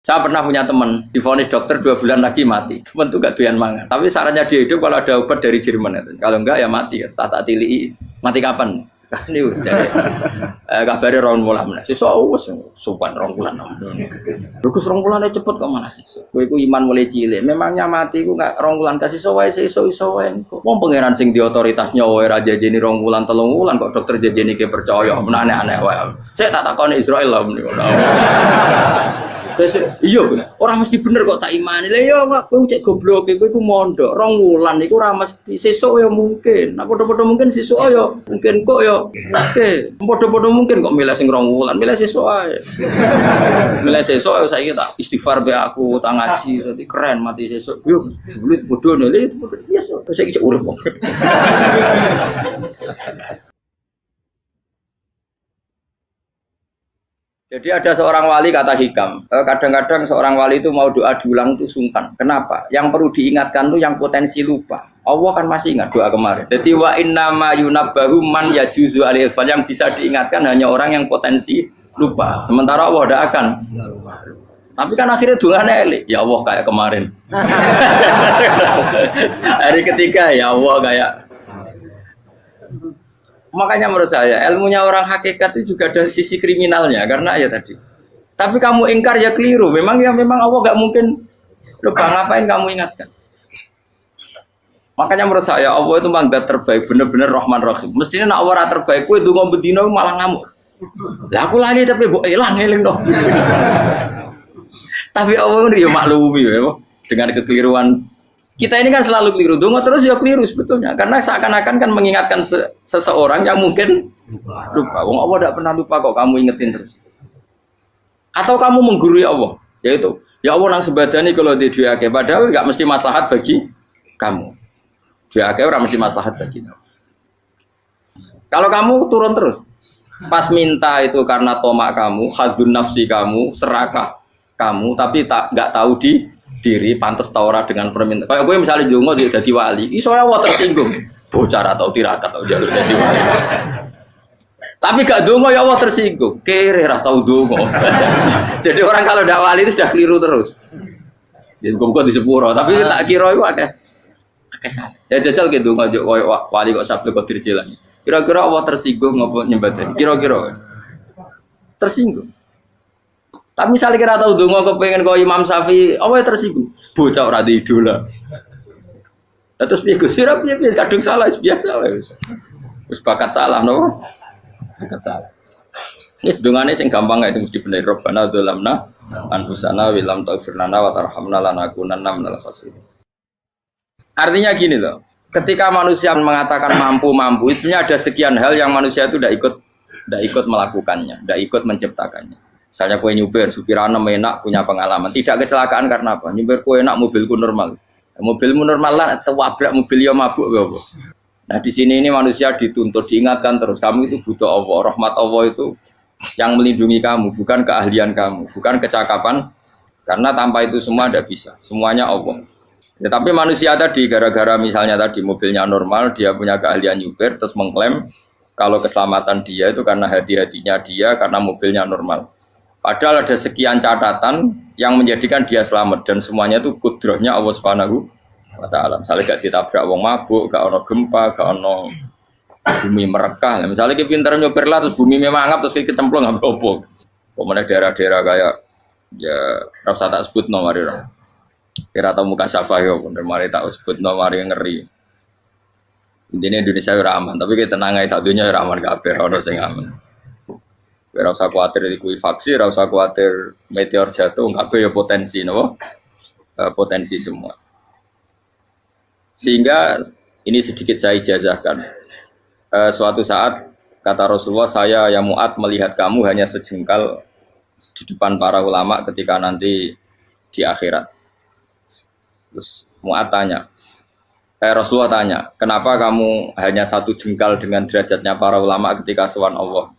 Saya pernah punya teman, divonis dokter 2 bulan lagi mati. Teman itu gak doyan mangan. Tapi sarannya dia hidup kalau ada obat dari Jerman itu. Kalau enggak ya mati. Tak tili. Mati kapan? Ini jadi kabare 2 bulan meneh. Sesuk wis sopan 2 bulan. Bagus 2 bulan cepet kok mana sih? Kowe iku iman mulai cilik. Memangnya mati iku gak 2 bulan kasih wae iso wae. Wong pangeran sing di otoritas nyawa ora jajeni 2 bulan 3 bulan kok dokter jajeni ke percaya aneh-aneh wae. Saya tak takoni Israel lah meniku. Iya, orang mesti bener kok tak imani. Lah ya kowe cek goblok kowe iku mondok 2 wulan iku ora mesti sesuk ya mungkin. Nah padha-padha mungkin sesuk ya mungkin kok ya oke. Padha-padha mungkin kok milih sing 2 wulan, milih sesuk ae. Milih sesuk ya saiki tak istighfar be aku, tak ngaji dadi keren mati sesuk. Yo sulit bodho nele biasa saiki cek urip kok. Jadi ada seorang wali kata Hikam, kadang-kadang seorang wali itu mau doa diulang itu sungkan. Kenapa? Yang perlu diingatkan itu yang potensi lupa. Allah kan masih ingat doa kemarin. Jadi wa innama yunabbahu man yajuzu alil fal, yang bisa diingatkan hanya orang yang potensi lupa. Sementara Allah tidak akan. Tapi kan akhirnya doanya elik. Ya Allah kayak kemarin. Hari ketiga ya Allah kayak. Makanya menurut saya ilmunya orang hakikat itu juga ada sisi kriminalnya karena ya tadi. Tapi kamu ingkar ya keliru. Memang Allah gak mungkin lupa, ngapain kamu ingatkan. Makanya menurut saya Allah itu memang zat terbaik, bener-bener Rahman Rahim. Mestinya nak Allah terbaik, kowe ndonga bedino malah ngamuk. Lah aku lali tapi mbok eling dong. Tapi Allah itu ya maklumi ya dengan kekeliruan. Kita ini kan selalu keliru, donga terus ya keliru sebetulnya, karena seakan-akan kan mengingatkan seseorang yang mungkin lupa. Wong Allah tidak pernah lupa kok, kamu ingetin terus. Atau kamu menggurui Allah, yaitu ya Allah nang sebadani kalau di duake, padahal nggak mesti maslahat bagi kamu. Duake orang mesti maslahat bagi kamu. Kalau kamu turun terus, pas minta itu karena tomak kamu, hadun nafsi kamu, serakah kamu, tapi nggak tahu diri pantas taura dengan permintaan. Kayak gue misalnya jongo jadi wali, iso Allah tersinggung. Bocah atau tirakat atau jalur jadi wali. Tapi gak dongo ya Allah tersinggung. Kere ra tau dongo. Jadi orang kalau ndak wali itu sudah keliru terus. Jadi kok di sepuro, tapi tak kira itu akeh salah. Ya jajal ke dongo koyo wali kok sabtu kok dirjelan. Kira-kira Allah tersinggung ngopo nyembadani? Kira-kira tersinggung. Tapi misalnya kira tahu dongo kepengen kau Imam Syafi'i, apa yang tersinggung? Bocah ora di idola. Terus piye Gus? Piye kadung salah biasa wis. Wis bakat salah no. Bakat salah. Ini sedungane sing gampang ae mesti bener Rabbana dzalamna anfusana wa lam taghfir lana wa tarhamna lanakunanna minal khasirin. Artinya gini loh. Ketika manusia mengatakan mampu, itu ada sekian hal yang manusia itu tidak ikut melakukannya, tidak ikut menciptakannya. Misalnya kue nyupir, supirana enak, punya pengalaman. Tidak kecelakaan karena apa? Nyupir kue enak, mobilku normal. Mobilmu normal lah, tewabrak mobil yang mabuk. Nah di sini ini manusia dituntut, diingatkan terus. Kamu itu butuh Allah, rahmat Allah itu yang melindungi kamu, bukan keahlian kamu, bukan kecakapan. Karena tanpa itu semua tidak bisa, semuanya Allah. Ya, tapi manusia tadi, gara-gara misalnya tadi mobilnya normal, dia punya keahlian nyupir, terus mengklaim kalau keselamatan dia itu karena hati-hatinya dia, karena mobilnya normal. Padahal ada sekian catatan yang menjadikan dia selamat dan semuanya itu kudrahnya Allah Subhanahu wa taala. Misalnya gak ditabrak wong mabuk, gak ono gempa, gak ono bumi merekah. Misalnya kita pintar nyopir lah terus bumi mangap terus kita templung nggak apa-apa. Kemudian daerah-daerah kayak ya rasa tak sebut nomor itu. Kira tahu muka siapa ya, bener mari tak sebut nomor yang ngeri. Intinya Indonesia aman, tapi kita tenang aja satunya aman kabeh ono sing aman. Ora usah kuwatir likuifaksi, ora usah kuwatir meteor jatuh, kabeh ya potensi napa? Potensi semua. Sehingga ini sedikit saya ijazahkan. Suatu saat kata Rasulullah, saya yang Mu'ad melihat kamu hanya sejengkal di depan para ulama ketika nanti di akhirat. Terus Mu'ad tanya, Rasulullah tanya, kenapa kamu hanya 1 jengkal dengan derajatnya para ulama ketika sowan Allah?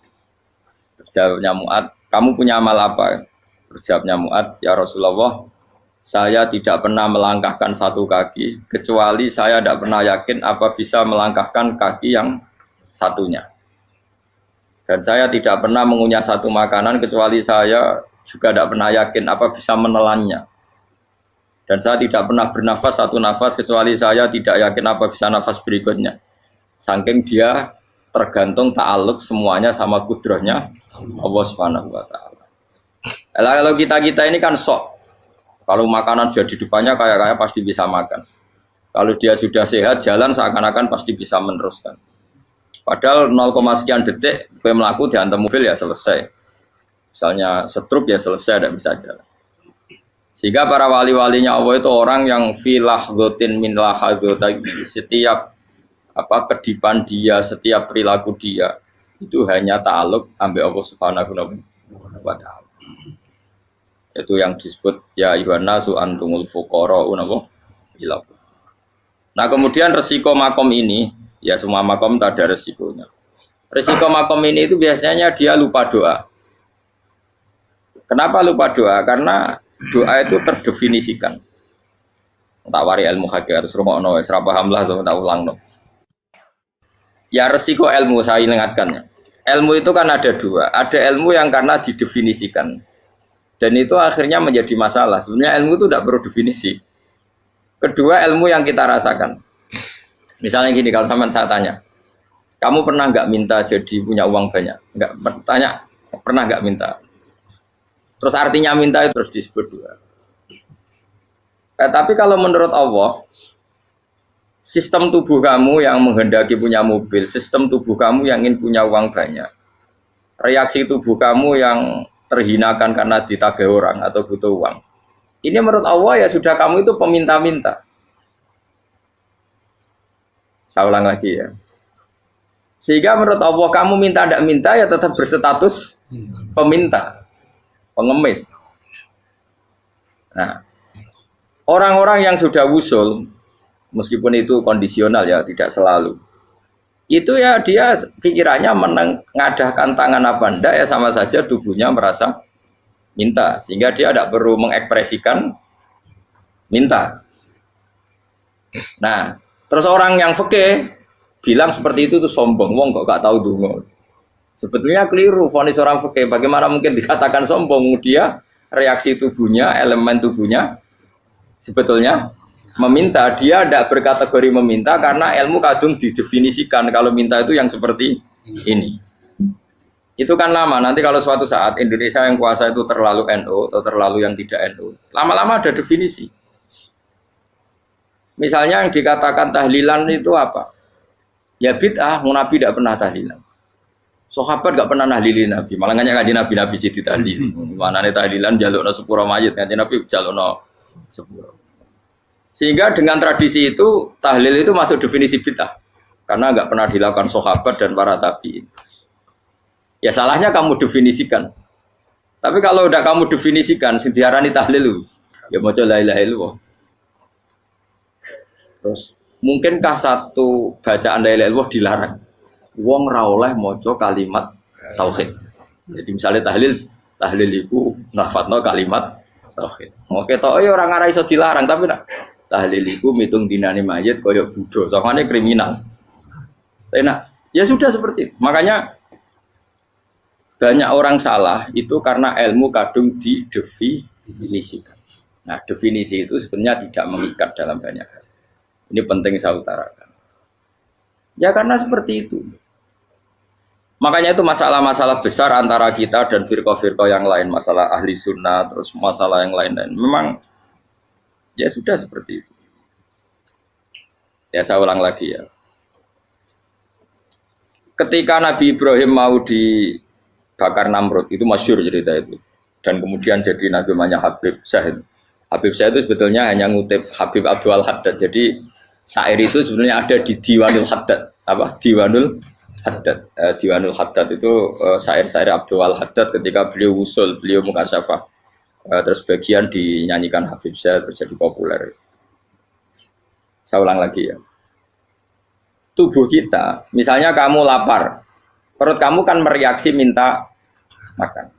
Jawabnya Mu'ad, kamu punya amal apa? Jawabnya Mu'ad, ya Rasulullah, saya tidak pernah melangkahkan 1 kaki, kecuali saya tidak pernah yakin apa bisa melangkahkan kaki yang satunya. Dan saya tidak pernah mengunyah 1 makanan, kecuali saya juga tidak pernah yakin apa bisa menelannya. Dan saya tidak pernah bernafas satu nafas kecuali saya tidak yakin apa bisa nafas berikutnya. Saking dia tergantung ta'aluk semuanya sama kudrahnya Allah Subhanahu wa taala. Kalau kita ini kan sok. Kalau makanan sudah di depannya kayak pasti bisa makan. Kalau dia sudah sehat jalan seakan-akan pasti bisa meneruskan. Padahal 0, sekian detik gue melaku dihantam mobil ya selesai. Misalnya stroke ya selesai tidak bisa jalan. Sehingga para wali-walinya Allah itu orang yang filah gotin min lahadotagi, setiap kedipan dia, setiap perilaku dia itu hanya ta'aluk ambil Allah Subhanahu wa taala. Itu yang disebut ya ayyuhannasu antumul fuqara unapa ila. Nah, kemudian resiko makom ini, ya semua makom tak ada resikonya. Resiko makom ini itu biasanya dia lupa doa. Kenapa lupa doa? Karena doa itu terdefinisikan. Tak wari ilmu hakikat harus rumokno wis ra paham lah tak ulangno. Ya resiko ilmu saya ingatkannya. Ilmu itu kan ada dua. Ada ilmu yang karena didefinisikan. Dan itu akhirnya menjadi masalah. Sebenarnya ilmu itu tidak perlu definisi. Kedua ilmu yang kita rasakan. Misalnya gini, kalau sama saya tanya, kamu pernah nggak minta jadi punya uang banyak? Nggak tanya, pernah nggak minta? Terus artinya minta itu terus disebut dua. Tapi kalau menurut Allah, sistem tubuh kamu yang menghendaki punya mobil, sistem tubuh kamu yang ingin punya uang banyak, reaksi tubuh kamu yang terhinakan karena ditagih orang atau butuh uang, ini menurut Allah ya sudah kamu itu peminta-minta. Saya ulang lagi ya. Sehingga menurut Allah kamu minta tidak minta ya tetap berstatus peminta, pengemis. Nah, orang-orang yang sudah wusul, meskipun itu kondisional ya, tidak selalu. Itu ya dia pikirannya mengadahkan tangan apa enggak ya sama saja tubuhnya merasa minta. Sehingga dia tidak perlu mengekspresikan minta. Nah, terus orang yang fikih bilang seperti itu tuh sombong. Wong kok gak tahu dungo. Sebetulnya keliru vonis orang fikih. Bagaimana mungkin dikatakan sombong? Dia reaksi tubuhnya, elemen tubuhnya sebetulnya meminta. Dia tidak berkategori meminta karena ilmu kadung didefinisikan kalau minta itu yang seperti ini. Itu kan lama. Nanti kalau suatu saat Indonesia yang kuasa itu terlalu NU atau terlalu yang tidak NU, lama-lama ada definisi. Misalnya yang dikatakan tahlilan itu apa? Ya bid'ah, Nabi tidak pernah tahlilan. Sahabat tidak pernah nahlilin Nabi. Malah nggak ngaji Nabi jadi tahlil. Mana nih tahlilan jalukno sepuro mayit, ngaji Nabi jalukno sepuro. Sehingga dengan tradisi itu tahlil itu masuk definisi bid'ah karena nggak pernah dilakukan sahabat dan para tabi'in. Ya salahnya kamu definisikan. Tapi kalau udah kamu definisikan, diarani tahlil, ya mau la ilaha illallah. Terus mungkinkah satu bacaan la ilaha illallah dilarang? Wong ra oleh maca kalimat tauhid. Jadi misalnya tahlil itu nafadno kalimat tauhid. Mau ketok ya orang ora iso dilarang tapi nak tahlil itu mitung dinane mayit koyok budo, soalnya kriminal. Nah, ya sudah seperti itu. Makanya banyak orang salah itu karena ilmu kadung didefinisikan. Nah, definisi itu sebenarnya tidak mengikat dalam banyak hal. Ini penting saya utarakan. Ya karena seperti itu. Makanya itu masalah-masalah besar antara kita dan firqah-firqah yang lain, masalah ahli sunnah, terus masalah yang lain-lain. Memang ya sudah seperti itu. Ya saya ulang lagi ya. Ketika Nabi Ibrahim mau dibakar Namrud, itu masyhur cerita itu. Dan kemudian jadi Nabi namanya Habib Syahid. Habib Syahid itu sebetulnya hanya ngutip Habib Abdul Haddad. Jadi syair itu sebenarnya ada di Diwanul Haddad. Apa? Diwanul Haddad. Diwanul Haddad itu syair-syair Abdul Haddad ketika beliau usul, beliau mukasyafah. Terus bagian dinyanyikan Habib Syahid terjadi populer. Saya ulang lagi ya. Tubuh kita, misalnya kamu lapar, perut kamu kan mereaksi minta makan.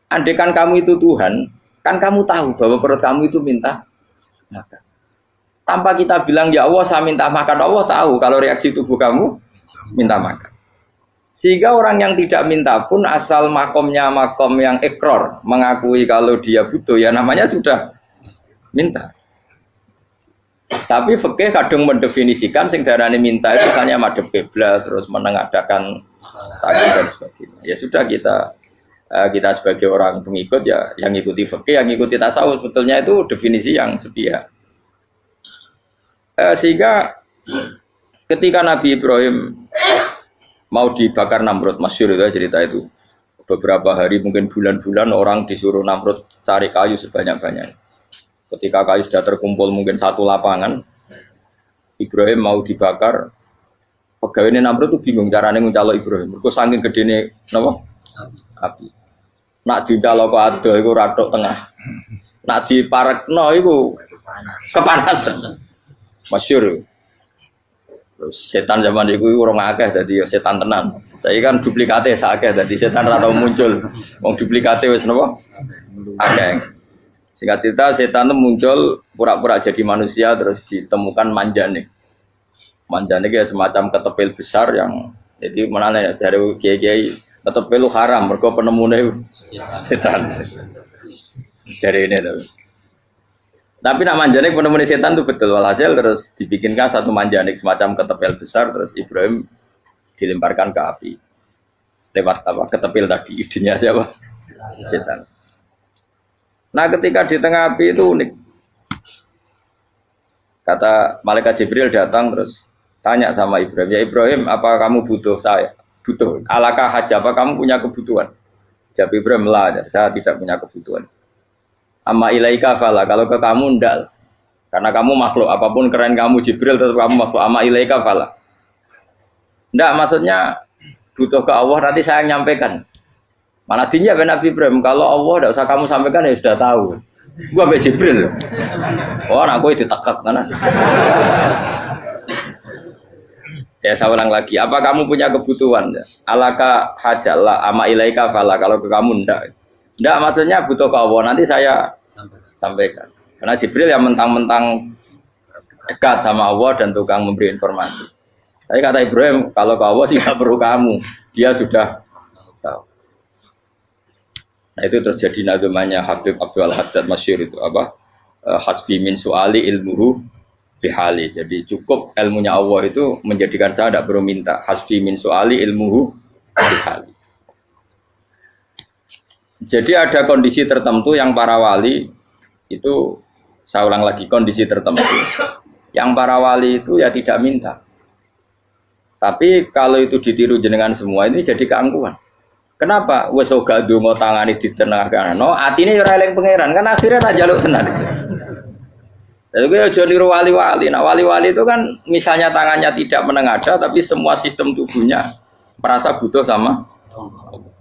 Andaikan kamu itu Tuhan, kan kamu tahu bahwa perut kamu itu minta makan. Tanpa kita bilang ya Allah saya minta makan, Allah tahu kalau reaksi tubuh kamu minta makan. Sehingga orang yang tidak minta pun asal makomnya makom yang ikror, mengakui kalau dia butuh, ya namanya sudah minta. Tapi fikih kadang mendefinisikan sing darane minta itu misalnya madhep kiblat, terus menengadakan tangan dan sebagainya. Ya sudah kita sebagai orang pengikut ya yang ikuti fikih, yang ikuti tasawuf, sebetulnya itu definisi yang sepihak. Sehingga ketika Nabi Ibrahim mau dibakar Namrud, masyhur itu cerita itu. Beberapa hari mungkin bulan-bulan orang disuruh Namrud cari kayu sebanyak-banyaknya. Ketika kayu sudah terkumpul mungkin satu lapangan, Ibrahim mau dibakar. Pegawai Namrud itu bingung caranya nguncalo Ibrahim. Mergo saking gedene napa? Api. Nak dincalo kok ado iku ratok tengah. Nak diparekno iku kepanasan. Masyhur. Setan zaman itu orang akeh dadi setan tenan. Saya kan duplikate sakeh dadi setan ra tau muncul. Wong duplikate wis napa? Akeh. Singkat cerita setan itu muncul pura-pura jadi manusia terus ditemukan manjane. Manjane itu semacam ketepil besar yang jadi menane dari kiai-kiai ketepil lu haram mergo penemune setan. Jare ini tuh. Tapi nak manjanik penemuan setan itu betul, walhasil terus dibikinkan satu manjanik semacam ketepil besar terus Ibrahim dilemparkan ke api lewat apa ketepil tadi, idenya siapa? Setan. Nah ketika di tengah api itu unik, kata malaikat Jibril datang terus tanya sama Ibrahim, ya Ibrahim apa kamu butuh saya? Butuh, alakah haja apa kamu punya kebutuhan? Jawab Ibrahim lah, saya tidak punya kebutuhan. Amma ilaika fala, kalau ke kamu ndak. Karena kamu makhluk, apapun keren kamu Jibril tetap kamu makhluk. Amma ilaika fala. Ndak maksudnya butuh ke Allah nanti saya nyampaikan. Mana dinya Nabi Ibrahim, kalau Allah ndak usah kamu sampaikan ya sudah tahu. Gua be Jibril. Oh, aku ditekak kan. Ya saya ulang lagi, apa kamu punya kebutuhan? Alaka hajalla amma ilaika fala, kalau ke kamu ndak. Ndak maksudnya butuh ke Allah, nanti saya sampaikan. Karena Jibril yang mentang-mentang dekat sama Allah dan tukang memberi informasi. Tapi kata Ibrahim, kalau ke Allah sih tidak perlu kamu, dia sudah tahu. Nah itu terjadi nazamanya Habib Abdul Haddad masyhur itu apa? Hasbi min su'ali ilmuhu bihali. Jadi cukup ilmunya Allah itu menjadikan saya tidak perlu minta. Hasbi min su'ali ilmuhu bihali. Jadi ada kondisi tertentu yang para wali itu, saya ulang lagi, kondisi tertentu yang para wali itu ya tidak minta. Tapi kalau itu ditiru jenengan semua ini jadi keangkuhan. Kenapa? Wes ora ndonga tangane ditenangno, atine ora eling pangeran, kan akhirnya tak jaluk tenan. Jadi gue aja niru wali-wali. Nah wali-wali itu kan misalnya tangannya tidak menengadah tapi semua sistem tubuhnya merasa butuh sama Allah.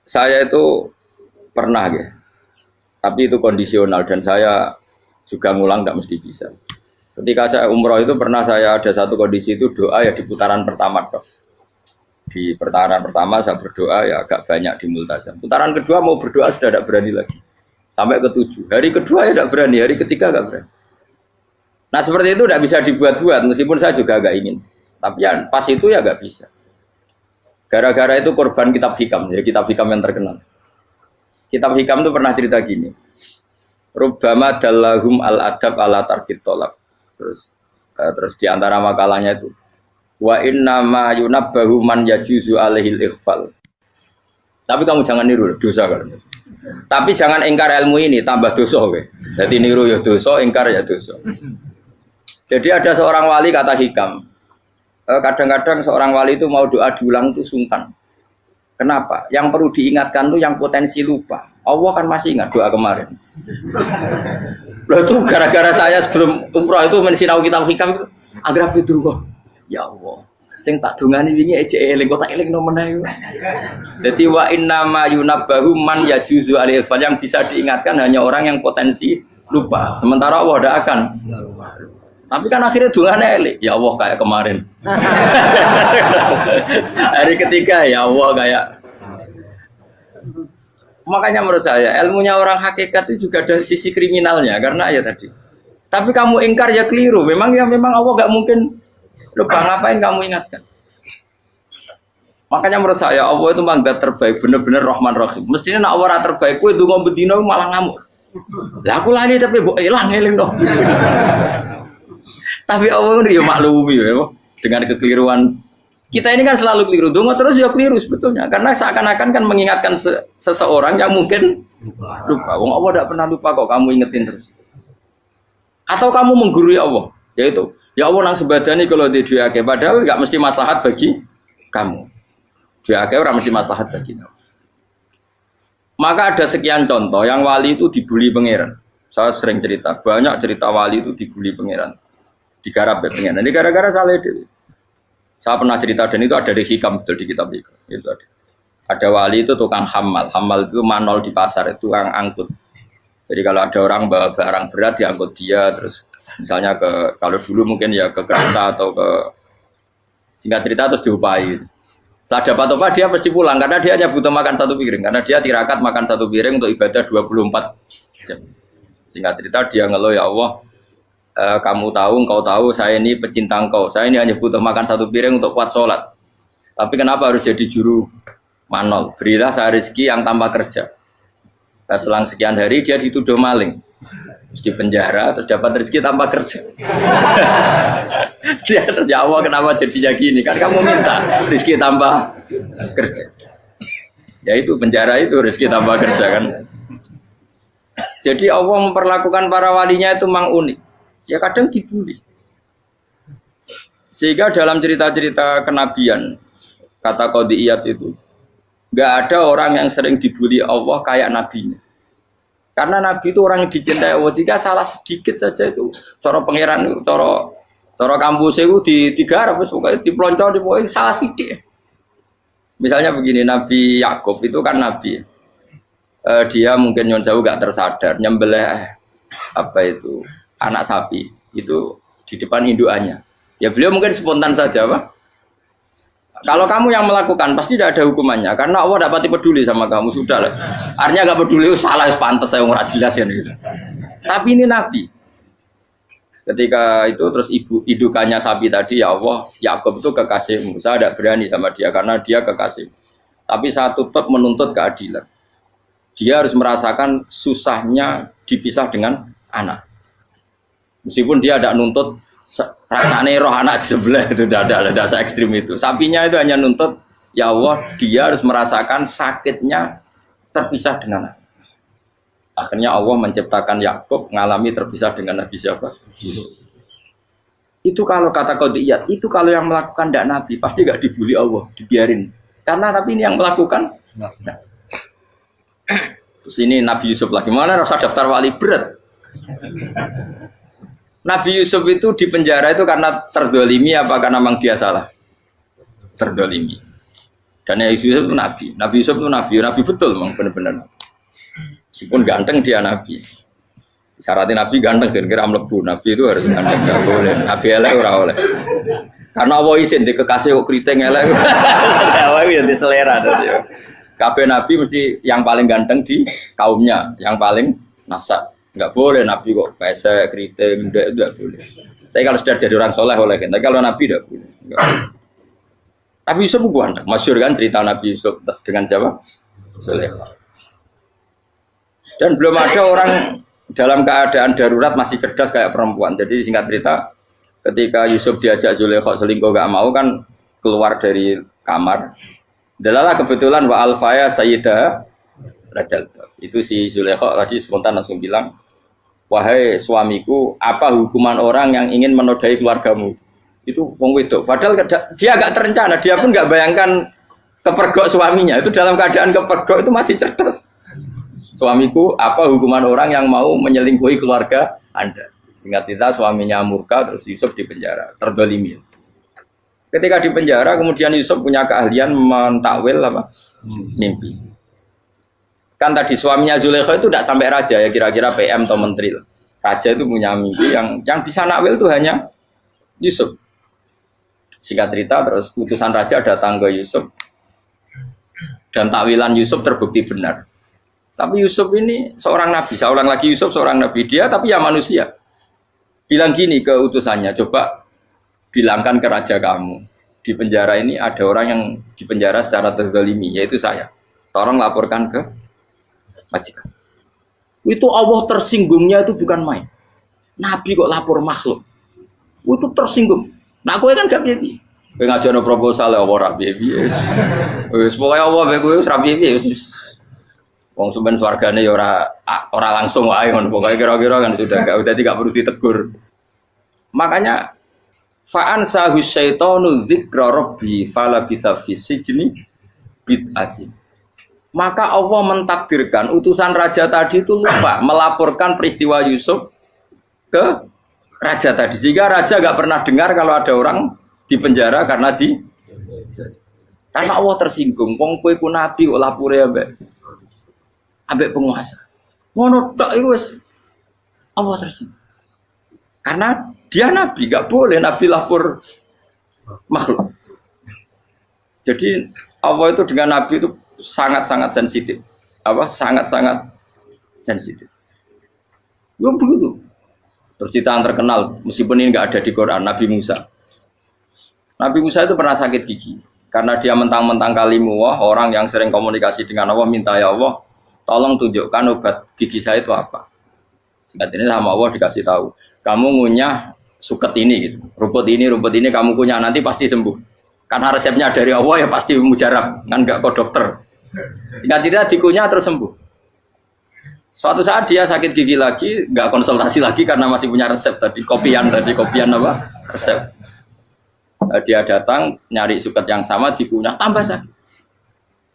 Saya itu pernah ya, tapi itu kondisional dan saya juga ngulang tidak mesti bisa. Ketika saya umroh itu pernah saya ada satu kondisi itu doa ya di putaran pertama dok. Di putaran pertama saya berdoa ya agak banyak di multazam. Putaran kedua mau berdoa sudah tidak berani lagi. Sampai ke-7. Hari kedua ya tidak berani, hari ketiga tidak berani. Nah seperti itu tidak bisa dibuat-buat meskipun saya juga agak ingin. Tapi ya pas itu ya nggak bisa. Gara-gara itu korban kitab hikam, ya kitab hikam yang terkenal. Kitab hikam itu pernah cerita gini. Rubbama dallahum al-adab ala tarkit tolab. Terus di antara makalahnya itu wa inna ma yunabbahu man yajuzu alaihil ikhfal. Tapi kamu jangan niru dosa kan. Tapi jangan ingkar ilmu ini tambah dosa we. Jadi niru ya dosa, ingkar ya dosa. Jadi ada seorang wali kata hikam. Kadang-kadang seorang wali itu mau doa diulang itu sungkan. Kenapa? Yang perlu diingatkan tuh yang potensi lupa. Allah kan masih ingat doa kemarin. Loh itu gara-gara saya sebelum umroh itu mensinau kitab hikam agar itu kok. Ya Allah, sing tak dungani wingi ejek eling kok tak eling no meneh. Dadi wa inna ma yunabbahu man yajuzu alaihi yang bisa diingatkan hanya orang yang potensi lupa. Sementara Allah tidak akan. Tapi kan akhirnya dungane elik. Ya Allah kayak kemarin. Hari ketiga ya Allah kayak. Makanya menurut saya ilmunya orang hakikat itu juga ada sisi kriminalnya karena ya tadi. Tapi kamu ingkar ya keliru. Memang Allah nggak mungkin Lupa ngapain kamu ingatkan? Makanya menurut saya Allah itu manggat terbaik, bener-bener Rahman Rahim. Mestinya nak Allah terbaik, kue dungo bedino malah ngamuk. Lah aku lali tapi mbok eling dong. Tapi Allah itu ya maklumi ya, dengan kekeliruan. Kita ini kan selalu keliru, dungo terus ya keliru sebetulnya. Karena seakan-akan kan mengingatkan seseorang yang mungkin lupa. Wong Allah tidak pernah lupa kok, kamu ingetin terus. Atau kamu menggurui Allah, yaitu ya Allah nang sebadani kalau di duake, padahal nggak mesti maslahat bagi kamu. Duake orang mesti maslahat bagi kamu. Maka ada sekian contoh yang wali itu dibully pangeran. Saya sering cerita, banyak cerita wali itu dibully pangeran, digarap pangeran. Ini gara-gara salah itu. Saya pernah cerita dan itu ada di hikam betul di kitab itu. Itu ada wali itu tukang hamal itu manol di pasar itu tukang angkut. Jadi kalau ada orang bawa barang berat diangkut dia, terus misalnya kalau dulu mungkin ya ke kereta atau ke singkat cerita terus diupai. Setelah dapat apa dia pasti pulang karena dia hanya butuh makan satu piring karena dia tirakat makan satu piring untuk ibadah 24 jam. Singkat cerita dia ngeluh ya Allah. Kamu tahu, engkau tahu, saya ini pecinta engkau. Saya ini hanya butuh makan satu piring untuk kuat sholat. Tapi kenapa harus jadi juru manol? Berilah saya rezeki yang tanpa kerja. Nah, selang sekian hari dia dituduh maling, terus di penjara, terus dapat rezeki tanpa kerja. Dia ya Allah kenapa jadinya gini? Kan kamu minta rezeki tanpa kerja. Ya itu penjara itu rezeki tanpa kerja kan. Jadi Allah memperlakukan para walinya itu memang unik. Ya kadang dibully. Sehingga dalam cerita-cerita kenabian, kata Qadiyat itu, nggak ada orang yang sering dibully Allah kayak nabinya. Karena nabi itu orang yang dicintai Allah. Jika salah sedikit saja itu, cara pangeran itu, cara kampus itu digarap, pokoknya dipelonco, pokoknya salah sedikit. Misalnya begini, Nabi Yakub itu kan nabi. Dia mungkin nyon jauh nggak tersadar, nyembelih apa itu anak sapi itu di depan indukannya. Ya beliau mungkin spontan saja, Pak. Kalau kamu yang melakukan pasti tidak ada hukumannya karena Allah tidak pati peduli sama kamu sudah lah. Artinya nggak peduli salah pantas saya nggak jelas ya gitu. Tapi ini Nabi. Ketika itu terus indukannya sapi tadi ya Allah Yakub itu kekasihmu. Saya tidak berani sama dia karena dia kekasih. Tapi saya tetap menuntut keadilan. Dia harus merasakan susahnya dipisah dengan anak. Meskipun dia tidak nuntut rasanya roh anak sebelah itu tidak ada se-ekstrim itu. Sapinya itu hanya nuntut ya Allah dia harus merasakan sakitnya terpisah dengan anak. Akhirnya Allah menciptakan Yakub mengalami terpisah dengan Nabi siapa? Yusuf. Itu kalau kata Qadiyat, itu kalau yang melakukan tidak Nabi pasti nggak dibully Allah, dibiarin. Karena Nabi ini yang melakukan. Nah. Terus ini Nabi Yusuf lagi mana rasa daftar wali berat. Nabi Yusuf itu di penjara itu karena terdolimi apa karena memang dia salah? Terdolimi. Dan Nabi Yusuf itu Nabi. Nabi Yusuf itu Nabi betul memang benar-benar. Meskipun ganteng dia Nabi. Syaratnya Nabi ganteng kira-kira mlebu. Nabi itu harus ganteng, nggak boleh. Nabi elek ora oleh. Karena Allah izin di kekasih kok kriting elek. Allah ya di selera tadi. Kabeh Nabi mesti yang paling ganteng di kaumnya, yang paling nasab. Enggak boleh Nabi kok pesek, kriting, enggak boleh. Tapi kalau sudah jadi orang soleh boleh kan. Tapi kalau Nabi enggak boleh. Nabi Yusuf bukan, masyhur kan cerita Nabi Yusuf dengan siapa? Zulaikha. Dan belum ada orang dalam keadaan darurat masih cerdas kayak perempuan. Jadi singkat cerita, ketika Yusuf diajak Zulaikha selingkuh enggak mau kan keluar dari kamar. Dalalah kebetulan wa alfaya sayyidah rajal. Itu si Zulaikha tadi spontan langsung bilang, wahai suamiku, apa hukuman orang yang ingin menodai keluargamu? Itu wong wedok. Padahal dia agak terencana, dia pun nggak bayangkan kepergok suaminya. Itu dalam keadaan kepergok itu masih cerdas. Suamiku, apa hukuman orang yang mau menyelingkuhi keluarga Anda? Singkat cerita suaminya murka, terus Yusuf di penjara, terdolimi. Ketika di penjara, kemudian Yusuf punya keahlian mentakwil apa? Mimpi. Kan tadi suaminya Zulaikha itu tidak sampai raja ya, kira-kira PM atau menteri. Raja itu punya mimpi yang bisa nakwil itu hanya Yusuf. Singkat cerita terus utusan raja datang ke Yusuf dan takwilan Yusuf terbukti benar. Tapi Yusuf ini seorang nabi, saya ulang lagi Yusuf seorang nabi dia tapi ya manusia. Bilang gini ke utusannya, coba bilangkan ke raja kamu, di penjara ini ada orang yang dipenjara secara terzalimi, yaitu saya. Tolong laporkan ke majikan. Itu Allah tersinggungnya itu bukan main. Nabi kok lapor makhluk. Itu tersinggung. Nah, kowe kan gak piye-piye. Kowe ngajono proposal ya ora piye-piye. Wis pokoke Allah mek kowe ora piye-piye wis. Wong sampean swargane ya ora langsung wae ngono. Pokoke kira-kira kan sudah dadi gak perlu ditegur. Makanya fa'an sahu syaitanu dzikra rabbi fala bisa fi sijni bid'asin. Maka Allah mentakdirkan utusan raja tadi itu lupa melaporkan peristiwa Yusuf ke raja tadi, sehingga raja gak pernah dengar kalau ada orang di penjara karena Allah tersinggung. Wong kowe ku nabi kok lapore ambek penguasa. Ngono tok iku wis Allah tersinggung. Karena dia nabi, gak boleh nabi lapor makhluk. Jadi Allah itu dengan nabi itu sangat-sangat sensitif. Sangat-sangat sensitif. Ya begitu. Terus cerita terkenal, meskipun ini nggak ada di Quran, Nabi Musa. Nabi Musa itu pernah sakit gigi karena dia mentang-mentang kalimullah, orang yang sering komunikasi dengan Allah, minta ya Allah, tolong tunjukkan obat gigi saya itu apa. Singkat ini sama Allah dikasih tahu, kamu ngunyah suket ini, gitu. rumput ini kamu kunyah nanti pasti sembuh. Karena resepnya dari Allah ya pasti mujarab, kan nggak ke dokter. Singkat tidak dikunyah terus sembuh. Suatu saat dia sakit gigi lagi, nggak konsultasi lagi karena masih punya resep tadi, kopian apa? Resep. Dia datang nyari suket yang sama dikunyah, tambah sakit.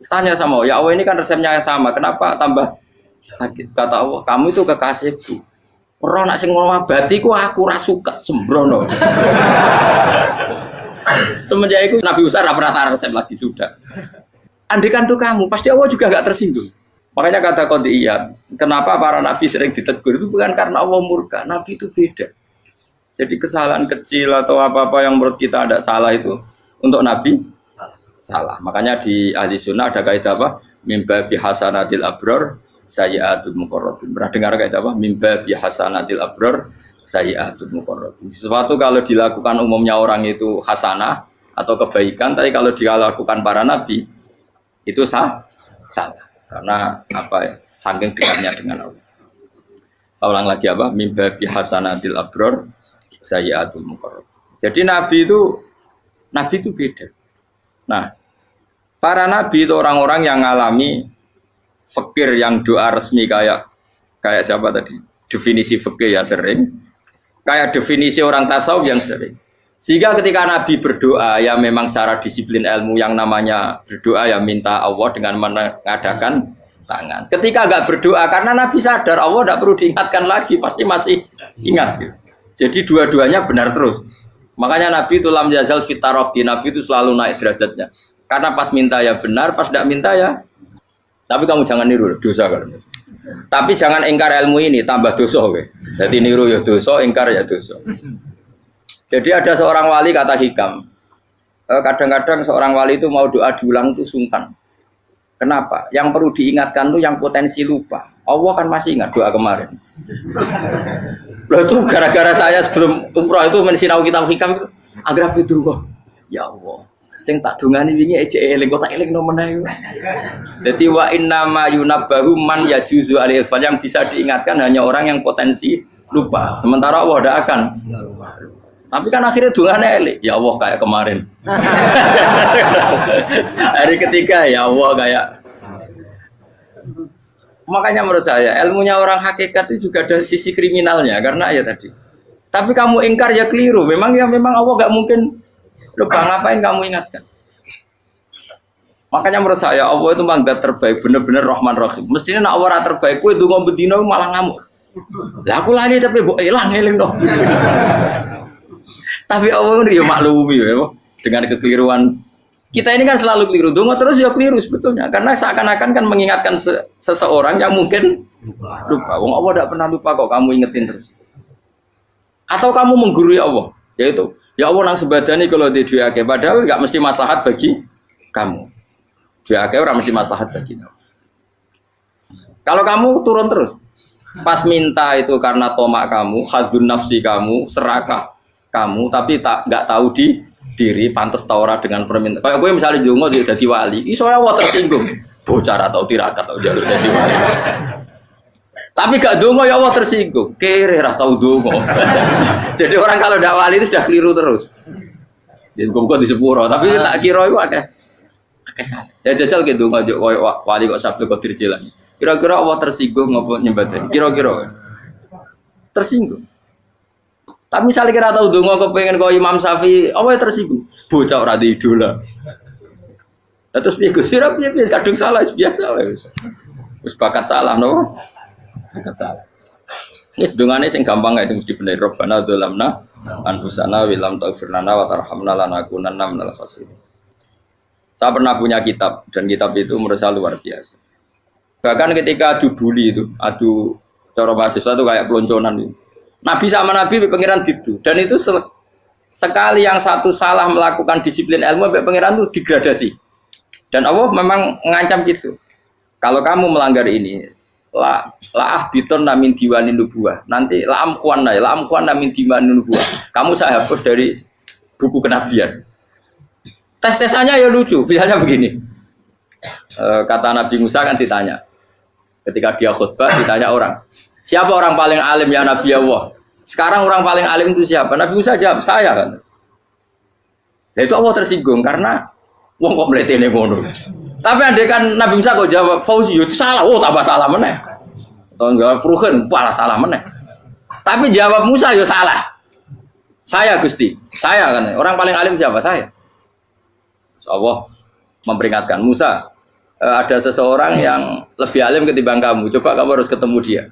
Tanya sama Allah, ya Allah ini kan resepnya yang sama, kenapa tambah sakit? Kata Allah, kamu itu kekasihku. Orang nak sing ngobati ku aku ra suket sembrono. Semenjak itu Nabi Musa ora pernah resep lagi sudah. Andikan tuh kamu, pasti Allah juga gak tersinggung. Makanya kata Qadiyat, kenapa para nabi sering ditegur itu bukan karena Allah murka, nabi itu beda. Jadi kesalahan kecil atau apa-apa yang menurut kita ada salah itu untuk nabi salah. Makanya di ahli sunnah ada kaidah apa? Mimba bihasanatil abror sayyi'atul muqarrabin. Pernah dengar kaidah apa? Mimba bihasanatil abror sayyi'atul muqarrabin. Sesuatu kalau dilakukan umumnya orang itu hasanah atau kebaikan, tapi kalau dilakukan para nabi itu salah. Karena apa ya? Saking dekatnya dengan Allah. Saya ulang lagi apa? Mimba bihasanatil abror sayyi'atul muqarrab. Jadi nabi itu beda. Nah, para nabi itu orang-orang yang ngalami fikir yang doa resmi kayak siapa tadi? Definisi fikir ya sering. Kayak definisi orang tasawuf yang sering. Sehingga ketika Nabi berdoa, ya memang secara disiplin ilmu yang namanya berdoa ya minta Allah dengan mengadakan tangan. Ketika enggak berdoa, karena Nabi sadar Allah tidak perlu diingatkan lagi, pasti masih ingat. Gitu. Jadi dua-duanya benar terus. Makanya Nabi itu lam yazal fitaroki, Nabi itu selalu naik derajatnya. Karena pas minta ya benar, pas tidak minta ya. Tapi kamu jangan niru, dosa kan. Tapi jangan ingkar ilmu ini, tambah dosa. Okay? Jadi niru ya dosa, ingkar ya dosa. Jadi ada seorang wali kata hikam, kadang-kadang seorang wali itu mau doa diulang itu sungkan. Kenapa? Yang perlu diingatkan itu yang potensi lupa. Allah kan masih ingat doa kemarin. Loh itu gara-gara saya sebelum umroh itu mensinau kitab hikam itu agar itu kok. Ya Allah, sing tak dungani wingi ejek eling kok tak eling no meneh. Dadi wa innama yunabbahu man yajuzu alil yang bisa diingatkan hanya orang yang potensi lupa. Sementara Allah tidak akan. Tapi kan akhirnya dungane elik, ya Allah kayak kemarin. Hari ketiga ya Allah kayak. Makanya menurut saya ilmunya orang hakikat itu juga ada sisi kriminalnya karena ya tadi. Tapi kamu ingkar ya keliru. Memang Allah gak mungkin lupa, ngapain kamu ingatkan? Makanya menurut saya Allah itu manggat terbaik, bener-bener Rahman Rahim. Mestinya nak Allah terbaik, kowe ndonga bedino malah ngamuk. Lah aku lali tapi mbok eling dong. Tapi Allah itu ya maklumi ya, dengan kekeliruan. Kita ini kan selalu keliru, dongo terus ya keliru sebetulnya. Karena seakan-akan kan mengingatkan seseorang yang mungkin lupa. Wong Allah tidak pernah lupa kok, kamu ingetin terus. Atau kamu menggurui Allah, yaitu ya Allah nang sebadani kalau di duake, padahal nggak mesti maslahat bagi kamu. Duake orang mesti maslahat bagi kamu. Kalau kamu turun terus, pas minta itu karena tomak kamu, hadun nafsi kamu, serakah. kamu tapi nggak tahu diri pantas ta ora dengan permintaan. Kayak kowe misalnya ndonga dadi wali, iso Allah tersinggung. Bocah atau tirakat atau jalur dadi wali. Tapi gak ndonga ya Allah tersinggung. Kere ra tau ndonga. Jadi orang kalau ndak wali itu sudah keliru terus. Jadi kok di sepuro, tapi tak kira iku akeh salah. Ya jajal gitu ndonga koyo wali kok sabtu Qadir Jilani. Kira-kira Allah tersinggung apa nyembadani? Kira-kira tersinggung. Tapi misalnya kira tahu dongo kepengen kau Imam Syafi'i, apa yang tersinggung? Bocah ora di idola. Terus piye Gus? Piye kadung salah biasa wis. Wis bakat salah no. Bakat salah. Ini dongane sing gampang ae mesti bener. Rabbana dzalamna anfusana wa lam taghfir lana wa tarhamna lanakunanna minal khasirin. Saya pernah punya kitab dan kitab itu menurut saya luar biasa. Bahkan ketika adu bully itu, adu cara mahasiswa itu kayak pelonconan itu. Nabi sama Nabi pengiran gitu, dan itu sekali yang satu salah melakukan disiplin ilmu, pengiran itu degradasi. Dan Allah memang mengancam gitu. Kalau kamu melanggar ini, la biton namin diwanin nubuah. Nanti la amkuan namin diwanin nubuah. Kamu saya hapus dari buku kenabian. Tes-tesannya ya lucu, biasanya begini. Kata Nabi Musa kan ditanya, ketika dia khutbah ditanya orang. Siapa orang paling alim ya Nabi Allah? Sekarang orang paling alim itu siapa? Nabi Musa jawab, saya kan. Nah, itu Allah tersinggung karena wong kok mletene ngono. Tapi andai kan Nabi Musa kok jawab Fauzi itu salah, tambah salah meneh. Atau enggak Pruhen, malah salah meneh. Tapi jawab Musa ya salah. Saya Gusti, saya kan. Orang paling alim siapa? Saya. Allah memperingatkan Musa, ada seseorang yang lebih alim ketimbang kamu. Coba kamu harus ketemu dia.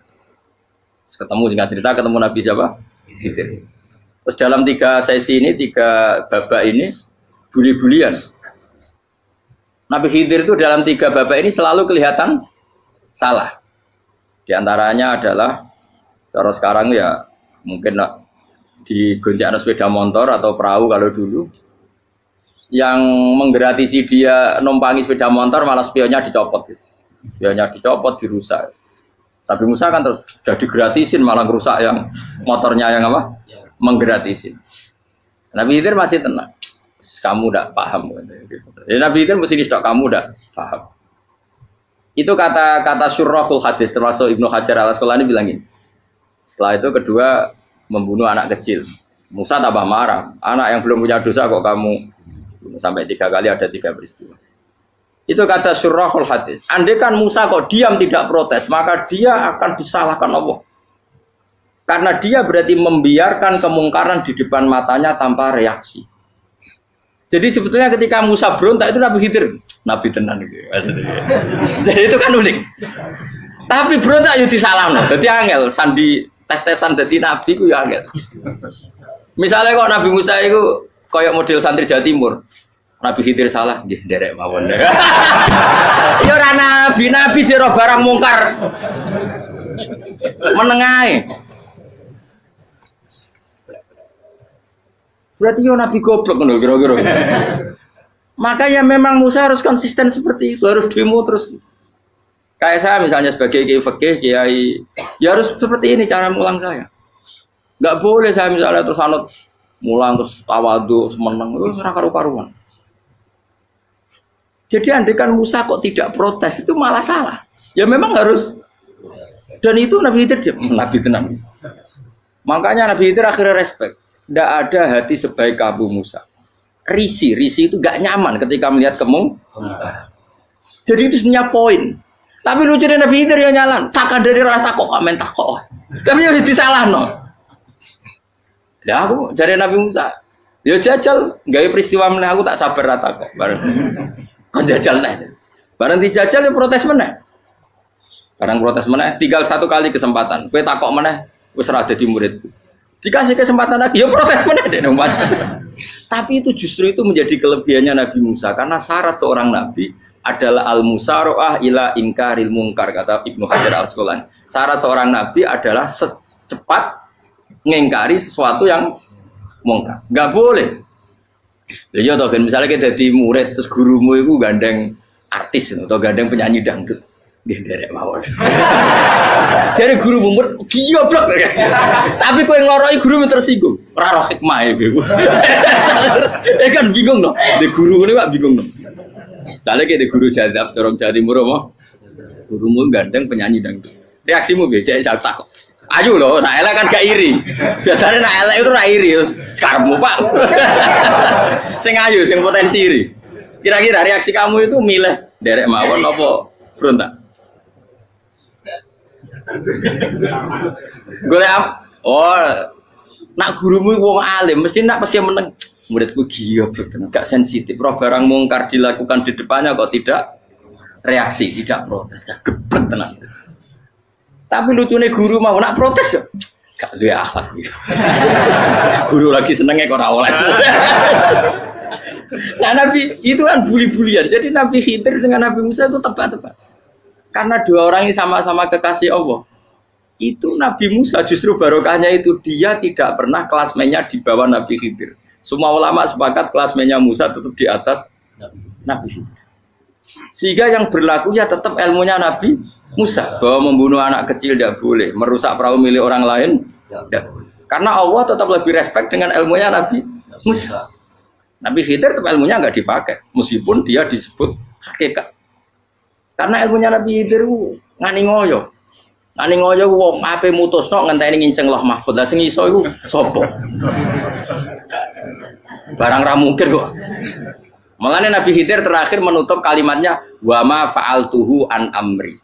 Ketemu singkat cerita ketemu Nabi siapa? Khidir. Terus dalam 3 sesi ini, 3 babak ini buli-bulian. Nabi Khidir itu dalam 3 babak ini selalu kelihatan salah. Di antaranya adalah cara sekarang ya mungkin di gonjak sepeda motor atau perahu kalau dulu yang menggratisi dia numpangi sepeda motor malah spionnya dicopot gitu. Spionnya dicopot, dirusak. Tapi Musa kan sudah digratisin malah merusak yang motornya yang apa? Menggratisin. Nabi Khidir masih tenang. Kamu udah paham. Ya, Nabi Khidir mesti distok kamu udah paham. Itu kata syurrahul hadis termasuk Ibnu Hajar al-Asqalani bilang ini. Setelah itu kedua membunuh anak kecil. Musa tambah marah. Anak yang belum punya dosa kok kamu sampai 3 kali ada 3 peristiwa. Itu kata syurrahul hadis. Andai kan Musa kok diam tidak protes, maka dia akan disalahkan Allah. Karena dia berarti membiarkan kemungkaran di depan matanya tanpa reaksi. Jadi sebetulnya ketika Musa berontak itu Nabi Khidir, Nabi tenan gitu. Jadi itu kan unik. Tapi berontak itu disalahno. Jadi angel sandi tes-tesan dadi nabi ku ya angel. Misalnya kok Nabi Musa itu kayak model santri Jawa Timur. Nabi Khidir salah, nggih nderek mawon. Ya ora nabi jero barang mungkar. Menengae. Berarti yo nabi goblok ngono kira-kira. Makanya memang Musa harus konsisten seperti itu, harus demo terus. Kayak saya misalnya sebagai kiai fikih, kiai ya harus seperti ini cara mulang saya. Enggak boleh saya misalnya terus anut mulang terus tawadhu semeneng itu ora karu-karuan. Jadi andekan Musa kok tidak protes itu malah salah. Ya memang harus. Dan itu Nabi Khidir Nabi tenang. Makanya Nabi Khidir akhirnya respect. Tidak ada hati sebaik Abu Musa. Risi itu gak nyaman ketika melihat Jadi itu sebenarnya poin. Tapi lucunya Nabi Khidir yang nyalan. Takkan dari rasa takok, amen takok. Tapi harus disalah no. Ya aku cari Nabi Musa. Ya jajal, gaya peristiwa meneh aku tak sabar rata kok. Bareng. Kon jajal neh. Bareng dijajal ya protes meneh. Bareng protes meneh, tinggal 1 kali kesempatan. Kowe takok meneh, wis ora dadi muridku. Dikasih kesempatan lagi, ya protes meneh dek Tapi itu justru itu menjadi kelebihannya Nabi Musa karena syarat seorang nabi adalah al-musara'ah ila inkaril munkar kata Ibnu Hajar al-Asqalani. Syarat seorang nabi adalah secepat mengingkari sesuatu yang mungkar. Enggak boleh. Ya toh kan misalnya kita jadi murid terus gurumu itu gandeng artis atau gandeng penyanyi dangdut. Nggih nderek mawon. Jare guru murid goblok. Tapi kowe ngloroi guru tersinggung. Ora roh hikmah e. Kan bingung loh. Di guru ini Pak bingung loh. Soalnya kayak di guru jadab, dorong Jawa Timur apa? Gurumu gandeng penyanyi dangdut. Reaksimu biasa saya takut. Ayo loh, nak elek kan gak iri. Biasanya nak elek itu ra iri. Sekarangmu Pak. Sing ayu, sing potensi iri. Kira-kira reaksi kamu itu milih derek mawon apa berontak? Golek nak gurumu wong alim mesti nak pasti meneng. Muridku giyoblok tenan, gak sensitif. Roh barang mungkar dilakukan di depannya kok tidak reaksi, tidak protes, gak geblek tenan. Tapi lucunya guru mau nak protes ya, gak duwe akhlak. Guru lagi senengnya kok ora oleh. Nah Nabi itu kan bully-bulian. Jadi Nabi Khidir dengan Nabi Musa itu tepat-tepat. Karena dua orang ini sama-sama kekasih Allah. Itu Nabi Musa justru barokahnya itu dia tidak pernah kelasmennya di bawah Nabi Khidir. Semua ulama sepakat kelasmennya Musa tetap di atas Nabi Khidir. Sehingga yang berlaku ya tetap ilmunya Nabi Musa bahwa membunuh anak kecil tidak boleh, merusak perahu milik orang lain tidak boleh. Karena Allah tetap lebih respect dengan ilmunya Nabi Musa. Nabi Khidir tetap ilmunya nggak dipakai, meskipun dia disebut hakikat. Karena ilmunya Nabi Khidir ngani ngoyo. Ngani ngoyo wong ape mutusno ngenteni nginceng Lauh Mahfuz. Lah sing iso iku sapa? Barang ra mungkin kok. Makanya Nabi Khidir terakhir menutup kalimatnya wa ma fa'altuhu an amri.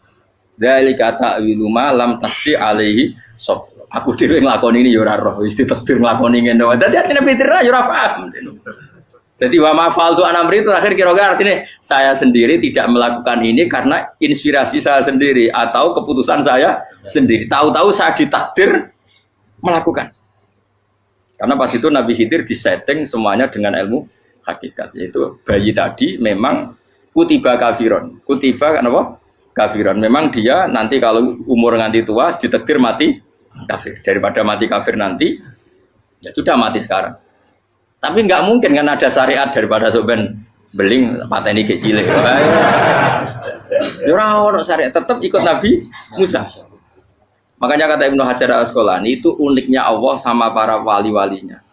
Dzalika ta'wilu ma lam tasbi alaihi sab. Aku dhewe nglakoni ini ya ora roh, wis ditakdir nglakoni ngene wae. Dadi Nabi Khidir ya ora paham. Jadi wa ma fa'altu an amri itu terakhir kira-kira artinya saya sendiri tidak melakukan ini karena inspirasi saya sendiri atau keputusan saya sendiri. Tahu-tahu saya ditakdir melakukan. Karena pas itu Nabi Khidir disetting semuanya dengan ilmu hakikat. Yaitu bayi tadi memang kutiba kafiron. Kutiba kan apa? Kafiron. Memang dia nanti kalau umur nganti tua ditakdir mati kafir. Daripada mati kafir nanti, ya sudah mati sekarang. Tapi nggak mungkin kan ada syariat daripada soben beling pateni kecil. Ya ora syariat, tetap ikut Nabi Musa. Makanya kata Ibnu Hajar Al-Asqalani itu uniknya Allah sama para wali-walinya.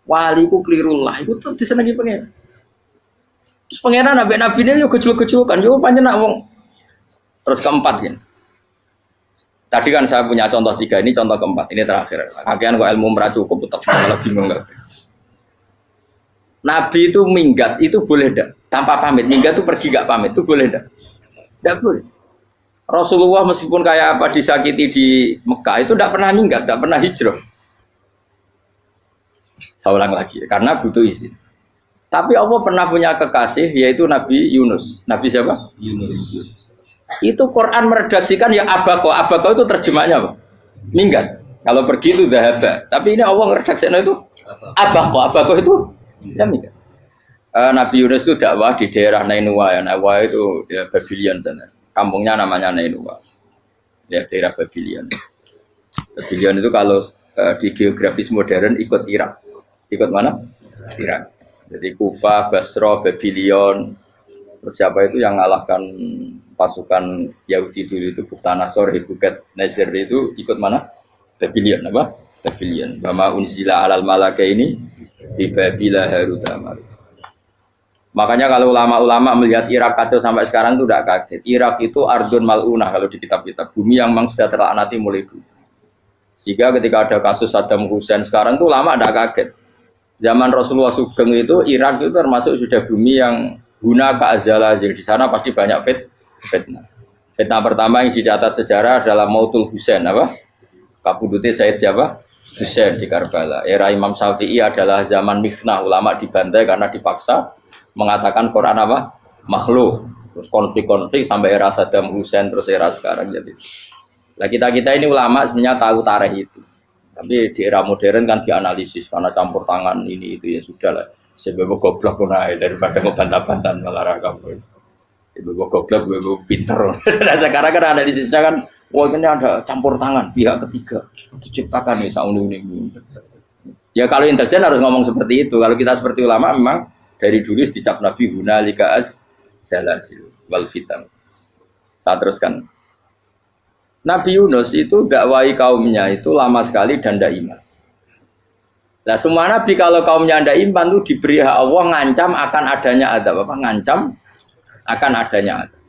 Waliku klirullah itu tetap disenangi pengen. Terus pengenan nabi-nabi ini yo kecil-kecilkan, yo panjenengan wong. Terus keempat gini. Tadi kan saya punya contoh 3, ini contoh keempat, ini terakhir. Akhirnya kok ilmu merah cukup tetap malah bingung enggak. Nabi itu minggat itu boleh enggak? Tanpa pamit, minggat itu pergi enggak pamit itu boleh enggak? Enggak boleh. Rasulullah meskipun kayak apa disakiti di Mekah itu enggak pernah minggat, enggak pernah hijrah. Saya ulang lagi, karena butuh izin. Tapi Allah pernah punya kekasih yaitu Nabi Yunus. Nabi siapa? Yunus. Itu Quran meredaksikan yang abako. Abako itu terjemahnya apa? Minggat. Kalau pergi itu dahaba. Tapi ini Allah meredaksikan itu abako. Abako itu ya minggat. Nabi Yunus itu dakwah di daerah Nainua ya. Nainua itu ya, Babylon sana. Kampungnya namanya Nainua. Ya daerah Babylon. Babylon itu kalau di geografis modern ikut Irak. Ikut mana? Irak. Jadi Kufah, Basra, Babylon. Terus siapa itu yang mengalahkan pasukan Yahudi dulu itu Buktanasor, Hebuket, Nazir itu ikut mana? Babylon apa? Babylon. Bama unzila alal malaka ini di Babila Harutama. Makanya kalau ulama-ulama melihat Irak kacau sampai sekarang itu tidak kaget. Irak itu ardun mal'unah kalau di kitab-kitab. Bumi yang memang sudah terlaknati mulai dulu. Sehingga ketika ada kasus Saddam Hussein sekarang itu ulama tidak kaget. Zaman Rasulullah Sugeng itu Irak itu termasuk sudah bumi yang guna keazalah. Jadi di sana pasti banyak fitnah. Fitnah pertama yang dicatat sejarah adalah Mautul Husain apa? Kabudutnya Said siapa? Husain di Karbala. Era Imam Syafi'i adalah zaman mifnah, ulama dibantai karena dipaksa mengatakan Quran apa? Makhluk. Terus konflik-konflik sampai era Saddam Hussein terus era sekarang jadi. Nah kita ini ulama sebenarnya tahu tarikh itu. Tapi di era modern kan dianalisis karena campur tangan ini itu ya sudah lah. Sebab goblok pun daripada ngebantah-bantah malah kamu. Ibu goblok, ibu pinter. Nah, sekarang kan analisisnya kan, wah ini ada campur tangan pihak ketiga diciptakan nih sauni ini. Ya kalau intelijen harus ngomong seperti itu. Kalau kita seperti ulama memang dari dulu dicap Nabi hunalika az-zalasil wal fitan. Saya teruskan. Nabi Yunus itu dakwai kaumnya itu lama sekali dan tidak iman. Nah semua nabi kalau kaumnya anda iman tuh diberi hak Allah ngancam akan adanya adab apa? Ngancam akan adanya adab.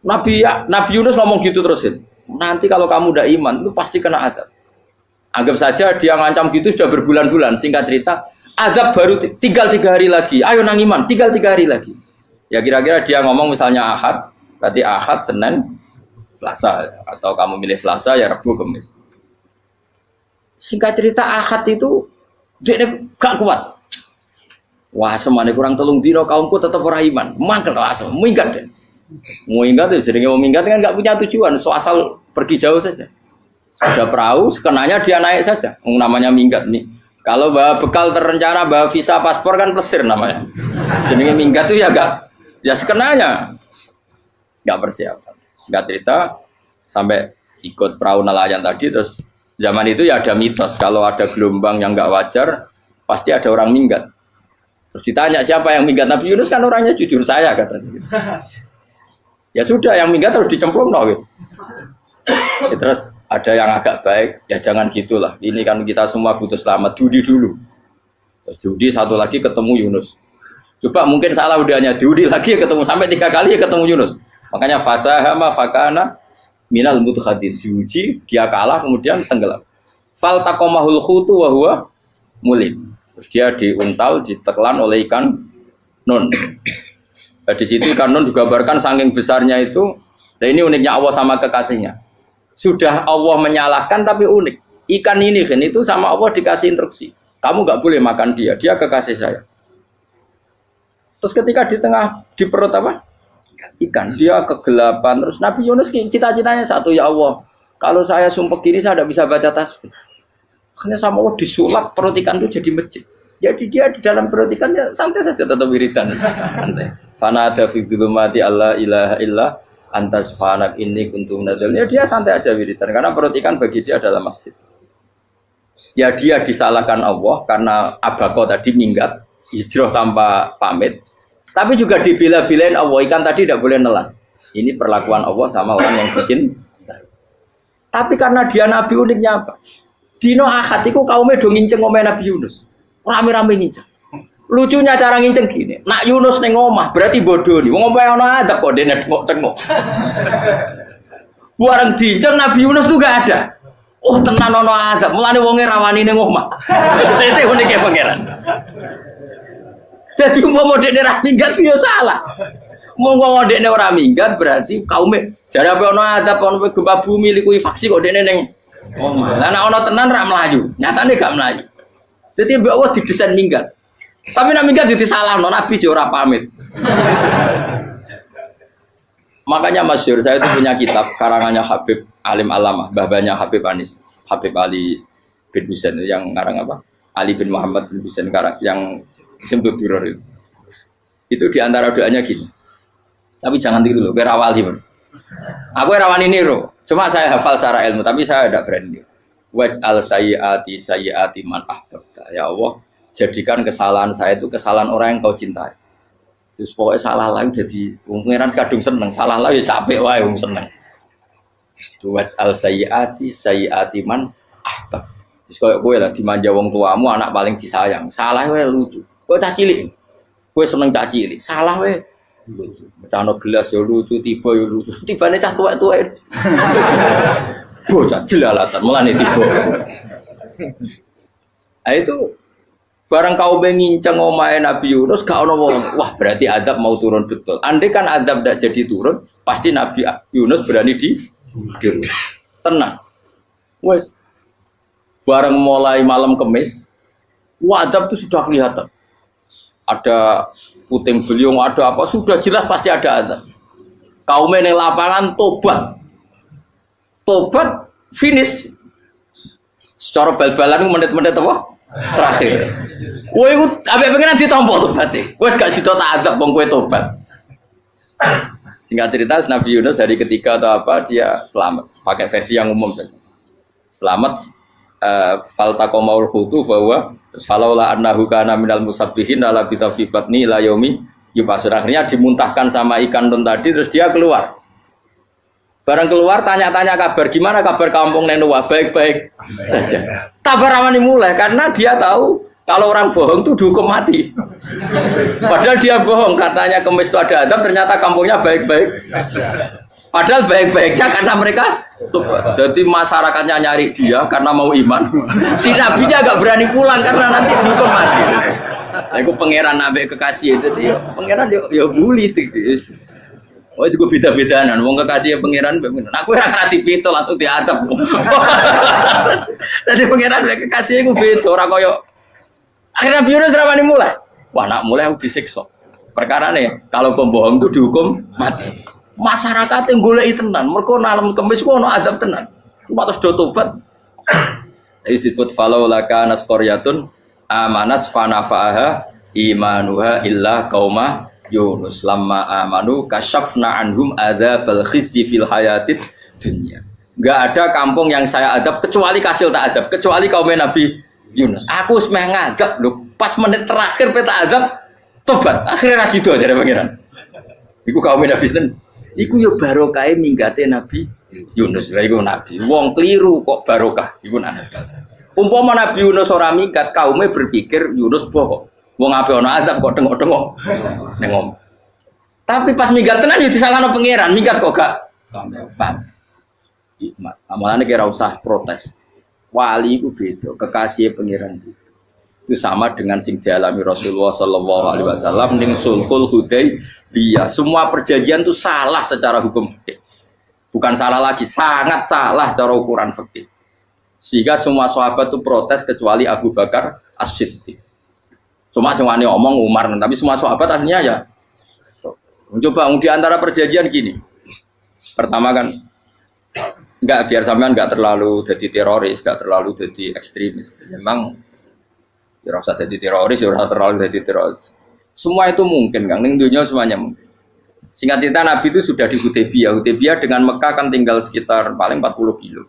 Nabi Yunus ngomong gitu terusin. Nanti kalau kamu udah iman itu pasti kena adab. Anggap saja dia ngancam gitu sudah berbulan-bulan. Singkat cerita, adab baru tinggal 3 hari lagi. Ayo nang iman, tinggal 3 hari lagi. Ya kira-kira dia ngomong misalnya Ahad, berarti Ahad, Senin, Selasa. Atau kamu milih Selasa ya Rabu, Kamis. Singkat cerita Ahad itu dia gak kuat. Wah semuanya kurang telung dino kaumku tetap ora iman. Mangkel asem, minggat deh. Minggat itu jadi mau minggat kan gak punya tujuan, so asal pergi jauh saja. Sudah perahu, sekenanya dia naik saja. Namanya minggat nih. Kalau bawa bekal terencana, bawa visa paspor kan plesir namanya. Jadi minggat itu ya gak, ya sekenanya gak persiapan. Singkat cerita sampai ikut perahu nelayan tadi terus. Zaman itu ya ada mitos, kalau ada gelombang yang nggak wajar, pasti ada orang minggat. Terus ditanya siapa yang minggat, Nabi Yunus kan orangnya jujur saya katanya. Ya sudah, yang minggat harus dicemplung no. Ya, terus ada yang agak baik, ya jangan gitulah. Ini kan kita semua butuh selamat, judi dulu. Terus judi satu lagi ketemu Yunus. Coba mungkin salah udahnya, judi lagi ketemu sampai 3 kali ketemu Yunus. Makanya fasahama fakana minal mudkhadis, diuji dia kalah kemudian tenggelam. Fal taqamahul khutu wa huwa mulim. Terus dia diuntal, ditelan oleh ikan nun. Nah, di situ ikan nun digambarkan saking besarnya itu. Dan ini uniknya Allah sama kekasihnya. Sudah Allah menyalahkan tapi unik. Ikan ini kan itu sama Allah dikasih instruksi. Kamu nggak boleh makan dia, dia kekasih saya. Terus ketika di tengah di perut apa? Ikan, dia kegelapan. Terus Nabi Yunus cita-citanya satu, ya Allah, kalau saya sumpah gini saya tidak bisa baca tasbih. Akhirnya sama Allah disulap perut ikan itu jadi masjid. Jadi dia di dalam perut ikannya santai saja tetap wiridan, santai. Fana ada fi dzulumati alla ilaha illa anta subhanak inni kuntu minadz dzalimin. Ya dia santai aja wiridan karena perut ikan bagi dia adalah masjid. Ya dia disalahkan Allah karena abako tadi minggat, hijrah tanpa pamit. Tapi juga dibela-belain Allah, ikan tadi tidak boleh nelan. Ini perlakuan Allah sama orang yang bikin. Tapi karena dia Nabi uniknya apa? Dino Ahad itu kaumnya do nginceng omah Nabi Yunus. Rame-rame nginceng. Lucunya cara nginceng gini. Nak Yunus neng omah berarti bodoh nih. Wong omah ono adab kok dene tengok. Bareng dinceng Nabi Yunus tuh gak ada. Oh tenan ono adab. Mulane wonge rawani neng omah. Itu uniknya pangeran. Jadi umpama dekne ora minggat yo salah. Umpama dekne ora minggat berarti kaume jare apa ono adab ono gempa bumi likuwi faksi kok dekne ning omah. Lah nek ono tenan ra mlayu, nyatane gak mlayu. Dadi mbok Allah didesain minggat. Tapi nek minggat yo disalahno Nabi yo ora pamit. Makanya masyhur saya itu punya kitab karangannya Habib Alim Alamah, babanya Habib Anis, Habib Ali bin Husain yang ngarang apa? Ali bin Muhammad bin Husain karang yang Simpul Duror itu diantara doanya gini. Tapi jangan tiru loh, berawali bro. Aku rawani niru, cuma saya hafal secara ilmu, tapi saya tidak berani. Waj'al sayyiati man ahbabta. Ya Allah, jadikan kesalahan saya itu kesalahan orang yang kau cintai. Terus pokoknya salah lagi jadi pengiran kadung seneng, salah lagi sampai wae wong seneng. Waj'al sayyiati man ahbab. Terus kalau gue lah dimanja wong tuamu, anak paling disayang, salah wae lucu. Kok cah cilik, gue seneng cah cilik, salah weh. Cano gelas ya lucu, tiba ya lucu, tiba nih cah tua. Bocah jelalatan, malah nih tiba. Nah itu barang kau mengincang omae Nabi Yunus, gak ono wong, wah berarti adab mau turun betul. Andai kan adab tidak jadi turun, pasti Nabi Yunus berani di tenang. Wes, barang mulai malam Kamis, wah adab itu sudah kelihatan. Ada puting beliung, ada apa, sudah jelas pasti ada adab. Kaumnya yang lapangan tobat finish. Secara bal-balan menit-menit apa? Terakhir. Wah itu abis pengen ditompo tobatnya. Wah gak sido tak adab bang kue tobat. Singkat cerita Nabi Yunus hari ketiga atau apa dia selamat. Pakai versi yang umum saja. Selamat. Faltaqamaul khutu bahwa falaula annahu kana minal musabbihin la bi tafibatni la yaumi yubasur. Akhirnya dimuntahkan sama ikan nun tadi terus dia keluar. Barang keluar tanya-tanya kabar, gimana kabar kampung Nenua? Baik-baik saja. Tabar ramani mulai karena dia tahu kalau orang bohong itu dihukum mati. Padahal dia bohong, katanya kemis itu ada adab, ternyata kampungnya baik-baik. Padahal baik-baiknya karena mereka tobat. Jadi masyarakatnya nyari dia karena mau iman. Si nabinya agak berani pulang karena nanti dihukum mati. Aku pangeran nabi kekasih itu dia. Pangeran dia bully itu. Oh itu gue beda-bedaan, wong kekasih pangeran, aku yang ngerti pito langsung diadab. Jadi pangeran kekasih gue beda, orang koyo. Akhirnya Yunus ramani mulai. Wah nak mulai aku disiksa. Perkara nih, kalau pembohong itu dihukum mati. Masyarakat yang golek tenan, mereka nalam kemis ku ono azab tenan. Cuma terus do tobat. Disebut falau laka nasqaryatun amanat fanafa'aha imanuha illa qauma Yunus lamma amanu kasyafna anhum adzabal khizyi fil hayatid dunya. Enggak ada kampung yang saya adab kecuali kasil tak adab, kecuali kaum Nabi Yunus. Aku wis meh ngadab lho, pas menit terakhir peta adab tobat. Akhirnya ra sido jare pangeran. Iku kaum Nabi sinten? Iku yo barokah minggate Nabi Yunus. Lah iku nabi. Wong kliru kok barokah iku nabi. Umpama Nabi Yunus ora minggat, kaume berpikir Yunus bohong. Wong ape ana azab kok tengok-tengok ning ngomong. Tapi pas minggat tenan yo disalahno pangeran, minggat kok gak paham. Hikmat. Amalane kira usah protes. Wali iku beda, kekasih pangeran itu sama dengan sing dialami Rasulullah sallallahu alaihi wasallam ning Sulhul Hudaybiyah. Semua perjanjian itu salah secara hukum fikih. Bukan salah lagi, sangat salah cara ukuran fikih. Sehingga semua sahabat itu protes kecuali Abu Bakar As-Siddiq. Cuma semuanya omong Umar, tapi semua sahabat aslinya ya. Coba di antara perjanjian gini. Pertama kan, enggak biar sampean enggak terlalu jadi teroris, enggak terlalu jadi ekstremis. Memang ya usah jadi teroris, ya usah terlalu jadi teroris. Semua itu mungkin, Kang. Ning dunia semuanya mungkin. Singkat cerita Nabi itu sudah di Hudaybiyah. Hudaybiyah dengan Mekah kan tinggal sekitar paling 40 kilo.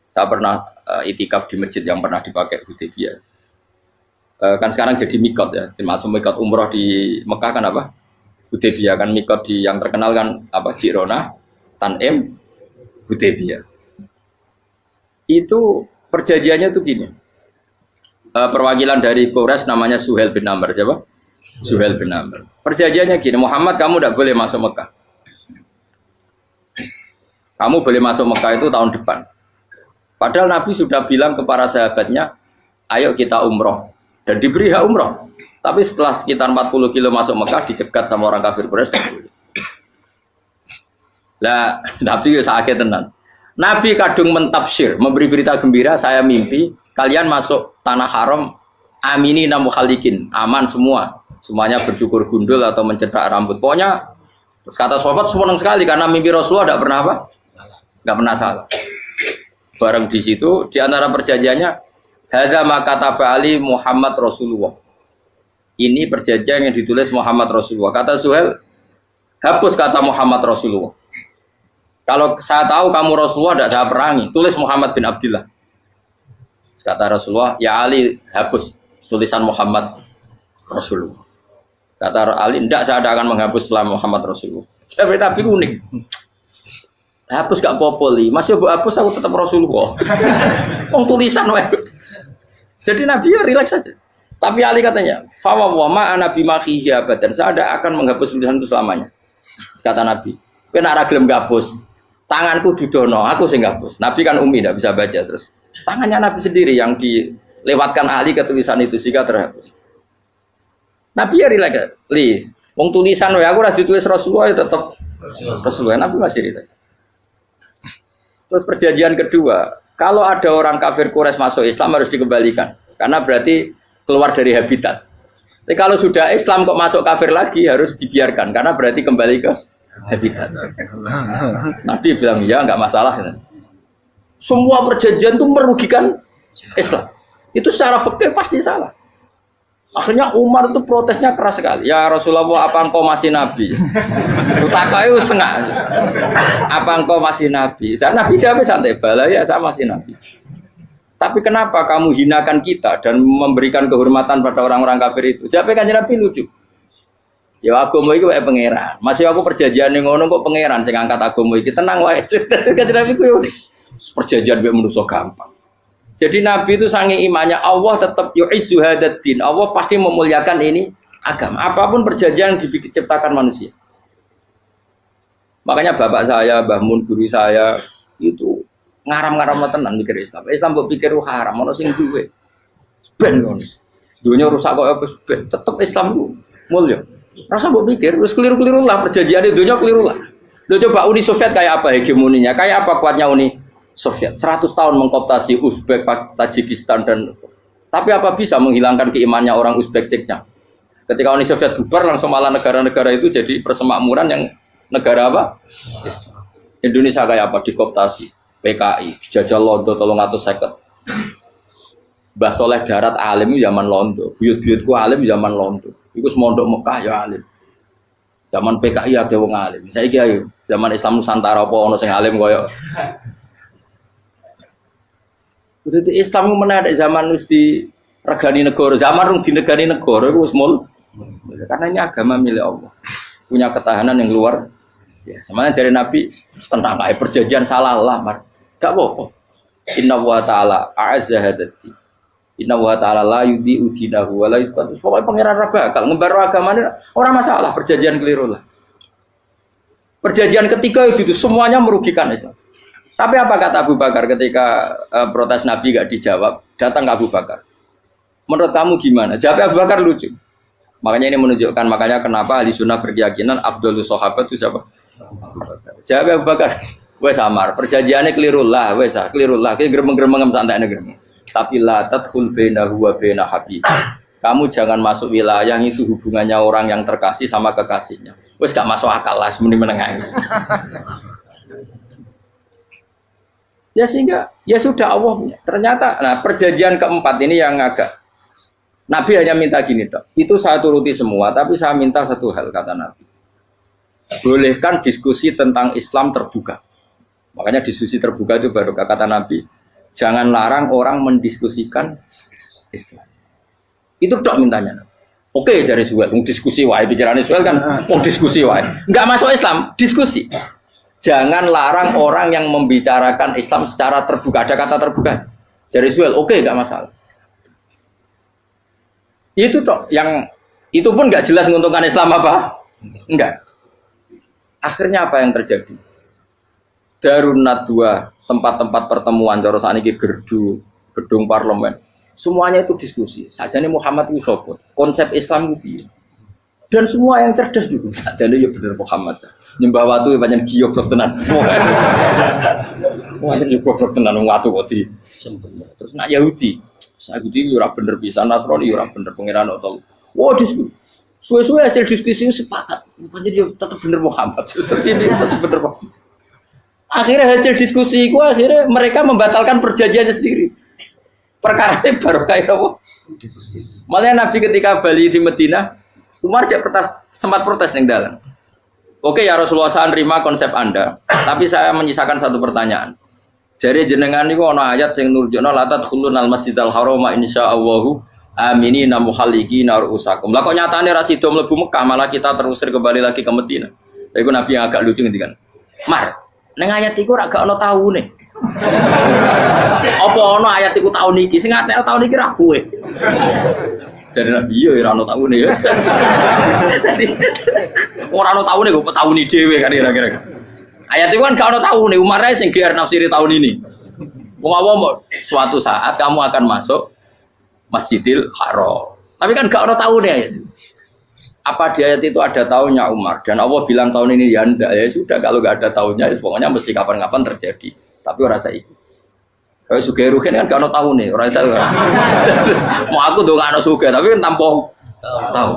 Saya pernah itikaf di masjid yang pernah dipakai Hudaybiyah. Kan sekarang jadi mikot ya, termasuk mikot umroh di Mekah kan apa? Hudaybiyah kan mikot di yang terkenal kan apa? Jirona, Tanim, Hudaybiyah. Itu perjanjiannya tuh gini. Perwakilan dari Quraisy namanya Suhail bin Amr, siapa? Suhail bin Amr. Perjanjiannya gini, Muhammad kamu tidak boleh masuk Mekah. Kamu boleh masuk Mekah itu tahun depan. Padahal Nabi sudah bilang ke para sahabatnya, ayo kita umroh. Dan diberi hak umroh. Tapi setelah sekitar 40 kilo masuk Mekah, dicegat sama orang kafir Quraisy. Lah, Nabi sakit tenan. Nabi kadung mentafsir, memberi berita gembira, saya mimpi, kalian masuk tanah haram, amini namu khalikin, aman semua. Semuanya bercukur gundul atau mencetak rambut. Pokoknya, terus kata sahabat senang sekali, karena mimpi Rasulullah tidak pernah apa? Tidak pernah salah. Bareng di situ, di antara perjanjiannya, hadza ma kataba ali Muhammad Rasulullah. Ini perjanjian yang ditulis Muhammad Rasulullah. Kata Suhail, hapus kata Muhammad Rasulullah. Kalau saya tahu kamu Rasulullah tidak saya perangi, tulis Muhammad bin Abdullah. Kata Rasulullah, ya Ali hapus tulisan Muhammad Rasulullah. Kata Ali, tidak saya tidak akan menghapus setelah Muhammad Rasulullah. Saya tapi unik. Hapus gak popoli, masih hapus aku tetap Rasulullah. Tulisan wae. Jadi Nabi ya rileks saja. Tapi Ali katanya, fawwama ana bimakhihi abadan. Saya tidak akan menghapus tulisan itu selamanya. Kata Nabi, kena ora gelem ngapus. Tanganku dudono, aku sing ngapus. Nabi kan umi tidak bisa baca terus. Tangannya Nabi sendiri yang dilewatkan Ali ke tulisan itu sehingga terhapus. Nabi ya rileks. Li, wong tulisan wae aku ora ditulis Rasulullah ya tetap Rasulullah. Nabi masih rileks. Terus perjanjian kedua, kalau ada orang kafir Quraisy masuk Islam harus dikembalikan, karena berarti keluar dari habitat. Tapi kalau sudah Islam kok masuk kafir lagi harus dibiarkan, karena berarti kembali ke habitat. Nabi bilang ya nggak masalah. Semua perjanjian itu merugikan Islam. Itu secara fikih pasti salah. Akhirnya Umar itu protesnya keras sekali. Ya Rasulullah, apa engkau masih nabi? Utakai sengak. Apa engkau masih nabi? Dan Nabi siapa santai bala ya saya masih nabi. Tapi kenapa kamu hinakan kita dan memberikan kehormatan pada orang-orang kafir itu? Jawabnya kan Nabi lucu. Ya agama iki wae pangeran. Masih aku perjanjian ning ngono kok pangeran sing angkat agama iki tenang wae. Kanjeng Nabi ku perjanjian mbek manusa gampang. Jadi Nabi itu sange imannya Allah tetap yu'izzu hadzal-din. Allah pasti memuliakan ini agama. Apapun perjanjian yang diciptakan manusia. Makanya bapak saya, Mbah Mun guru saya itu ngaram-ngaram tenan mikir Islam. Islam mbok pikir haram, ono sing duwe. Ben ngono. Dunya rusak kok ben tetep Islam ku mulya. Rasa mbok pikir wis keliru-keliru lah perjanjian di dunia keliru lah. Lo coba Uni Soviet kayak apa hegemoninya? Kayak apa kuatnya Uni Soviet? 100 tahun mengkooptasi Uzbek, Tajikistan dan tapi apa bisa menghilangkan keimannya orang Uzbek Ceknya? Ketika Uni Soviet bubar langsung malah negara-negara itu jadi persemakmuran yang negara apa? Indonesia kayak apa? Dikooptasi PKI, dijajah Londo 350. Mbah Soleh Darat alim zaman Londo, buyut-buyutku alim zaman Londo. Iku semondok Mekah ya alim. Zaman PKI ya wong alim. Saiki ayo zaman Islam Nusantara apa ono sing alim koyo. Kudu Islam menawa zaman wis di regani negara, zaman rung dinegani negara iku wis mul. Karena ini agama milik Allah. Punya ketahanan yang luar biasa. Sebenarnya dari Nabi tentang perjanjian salah lah, Mar. Gak apa-apa. Inna wa ta'ala a'azza hadati. Inna wa ta'ala la yudhi'u dinahu wa la yudhi'u. Pokoknya pangeran bakal ngembar agamanya orang masalah, perjanjian keliru lah. Perjanjian ketiga itu semuanya merugikan Islam. Tapi apa kata Abu Bakar ketika protes Nabi gak dijawab, datang ke Abu Bakar. Menurut kamu gimana? Jawab Abu Bakar lucu. Makanya ini menunjukkan makanya kenapa ahli sunnah berkeyakinan afdhalus sahabat itu siapa? Abu Bakar. Jawab Abu Bakar. Wes samar, perjanjiannya keliru lah, wes keliru lah. Kayak gremeng-gremeng santai gremeng. Tapi la tadkhul bainahu wa baina habib. Kamu jangan masuk wilayah itu hubungannya orang yang terkasih sama kekasihnya. Wes gak masuk akal lah semuanya menengah. Ya sehingga ya sudah Allah punya. Ternyata nah perjanjian keempat ini yang agak Nabi hanya minta gini toh. Itu saya turuti semua, tapi saya minta satu hal kata Nabi. Bolehkan diskusi tentang Islam terbuka. Makanya diskusi terbuka itu baru kata Nabi. Jangan larang orang mendiskusikan Islam. Itu dok mintanya. Oke, dari Suel, diskusi wae pikirannya Suel kan, mau diskusi wae. Enggak masuk Islam, diskusi. Jangan larang orang yang membicarakan Islam secara terbuka. Ada kata terbuka. Dari Suel, oke, enggak masalah. Itu dok, yang itu pun enggak jelas menguntungkan Islam apa? Enggak. Akhirnya apa yang terjadi? Darun Nadwa, tempat-tempat pertemuan cara sakniki gerdu, gedung parlemen. Semuanya itu diskusi. Sajane Muhammad itu sapa? Konsep Islam itu piye? Dan semua yang cerdas juga sajane ya bener Muhammad. Nyembah watu pancen giyok tenan. Wong yo goblok tenan watu kok di. Terus nak Yahudi ora bener pisan, Nasrani ora bener pangeran atau. Wah diskusi. Suwe-suwe hasil diskusi sepakat. Pancen yo tetep bener Muhammad. Tetep bener Muhammad. Akhirnya hasil diskusi itu akhirnya mereka membatalkan perjanjiannya sendiri. Perkara ini baru kayak apa? Malah Nabi ketika Bali di Medina, Umar sempat protes ning dalam. Oke ya Rasulullah, saya nerima konsep Anda, tapi saya menyisakan satu pertanyaan. Jadi jenengan niku ana ayat sing nurjukna la tadkhulunal masjidal harama insyaallahu aminina muhalliqina ru'usakum. Lah kok nyatane ra sida mlebu Mekah, malah kita terusir kembali lagi ke Medina. Lha iku Nabi yang agak lucu ngendikan. Mar, neng ayat iku ora gak ana taune. Apa ana ayat iku taun iki? Sing ngatel taun iki ra kowe. Dari Nabi yo ora ana taune ya. Ora ana taune kok tauni dhewe kan kira-kira. Ayat iku kan gak ana taune, Umar ae sing GR nafsiri tahun ini. Wong apa suatu saat kamu akan masuk Masjidil Haram. Tapi kan gak ana taune ayat itu. Apa di ayat itu ada tahunnya Umar dan Allah bilang tahun ini ya enggak, ya sudah kalau nggak ada tahunnya ya pokoknya mesti kapan-kapan terjadi, tapi orang saya ikut kayak Sugih Rugen kan gak ada tahun nih orang saya mau aku tuh gak ada Sugih tapi kan tanpa tahu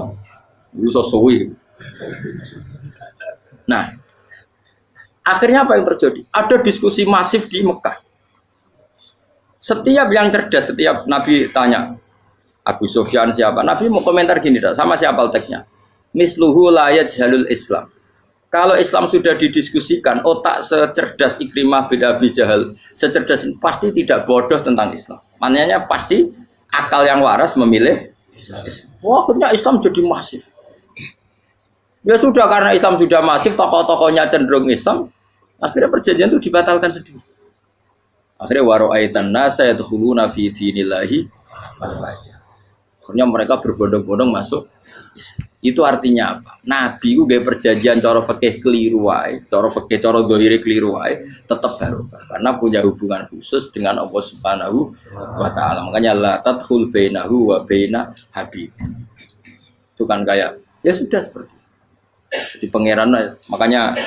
lu sesuai. Nah akhirnya apa yang terjadi, ada diskusi masif di Mekah. Setiap yang cerdas, setiap Nabi tanya Abu Sufyan siapa, Nabi mau komentar gini dah, sama siapa teksnya. Misluhu la yajhalul Islam. Kalau Islam sudah didiskusikan, otak secerdas Ikrimah bin Abi Jahal, secerdas pasti tidak bodoh tentang Islam. Maknanya pasti akal yang waras memilih Islam. Wah, akhirnya Islam jadi masif. Ya sudah karena Islam sudah masif, tokoh-tokohnya cenderung Islam, akhirnya perjanjian itu dibatalkan sendiri. Akhirnya waro'aitan nasa yadkhuluna fi dinillahi afwaja. Akhirnya mereka berbondong-bondong masuk. Itu artinya apa? Nabi itu gaya perjanjian cara fikih keliru wae, cara fikih cara zahire keliru wae, tetap barokah karena punya hubungan khusus dengan Allah Subhanahu wa taala. Makanya la tadkhul bainahu wa baina habib. Itu kan kayak ya sudah seperti di pangeran, makanya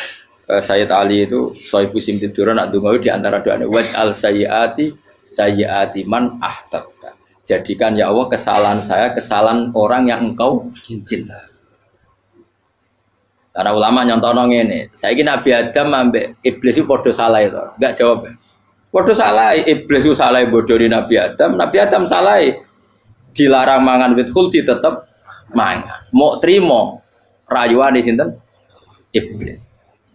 Sayyid Ali itu sohibu sim tiduran nak dungo di antara doanya waj'al sayyiati man ahtabta. Jadikan ya Allah kesalahan saya kesalahan orang yang engkau cinta. Karena ulama nyontono ngene, saiki Nabi Adam ambek iblis itu padha salah itu. Enggak jawab. Padha salah, iblis itu salah bodoni Nabi Adam salah dilarang mangan wit khuldi tetep mangan. Mau trimo rayuane sinten? Iblis.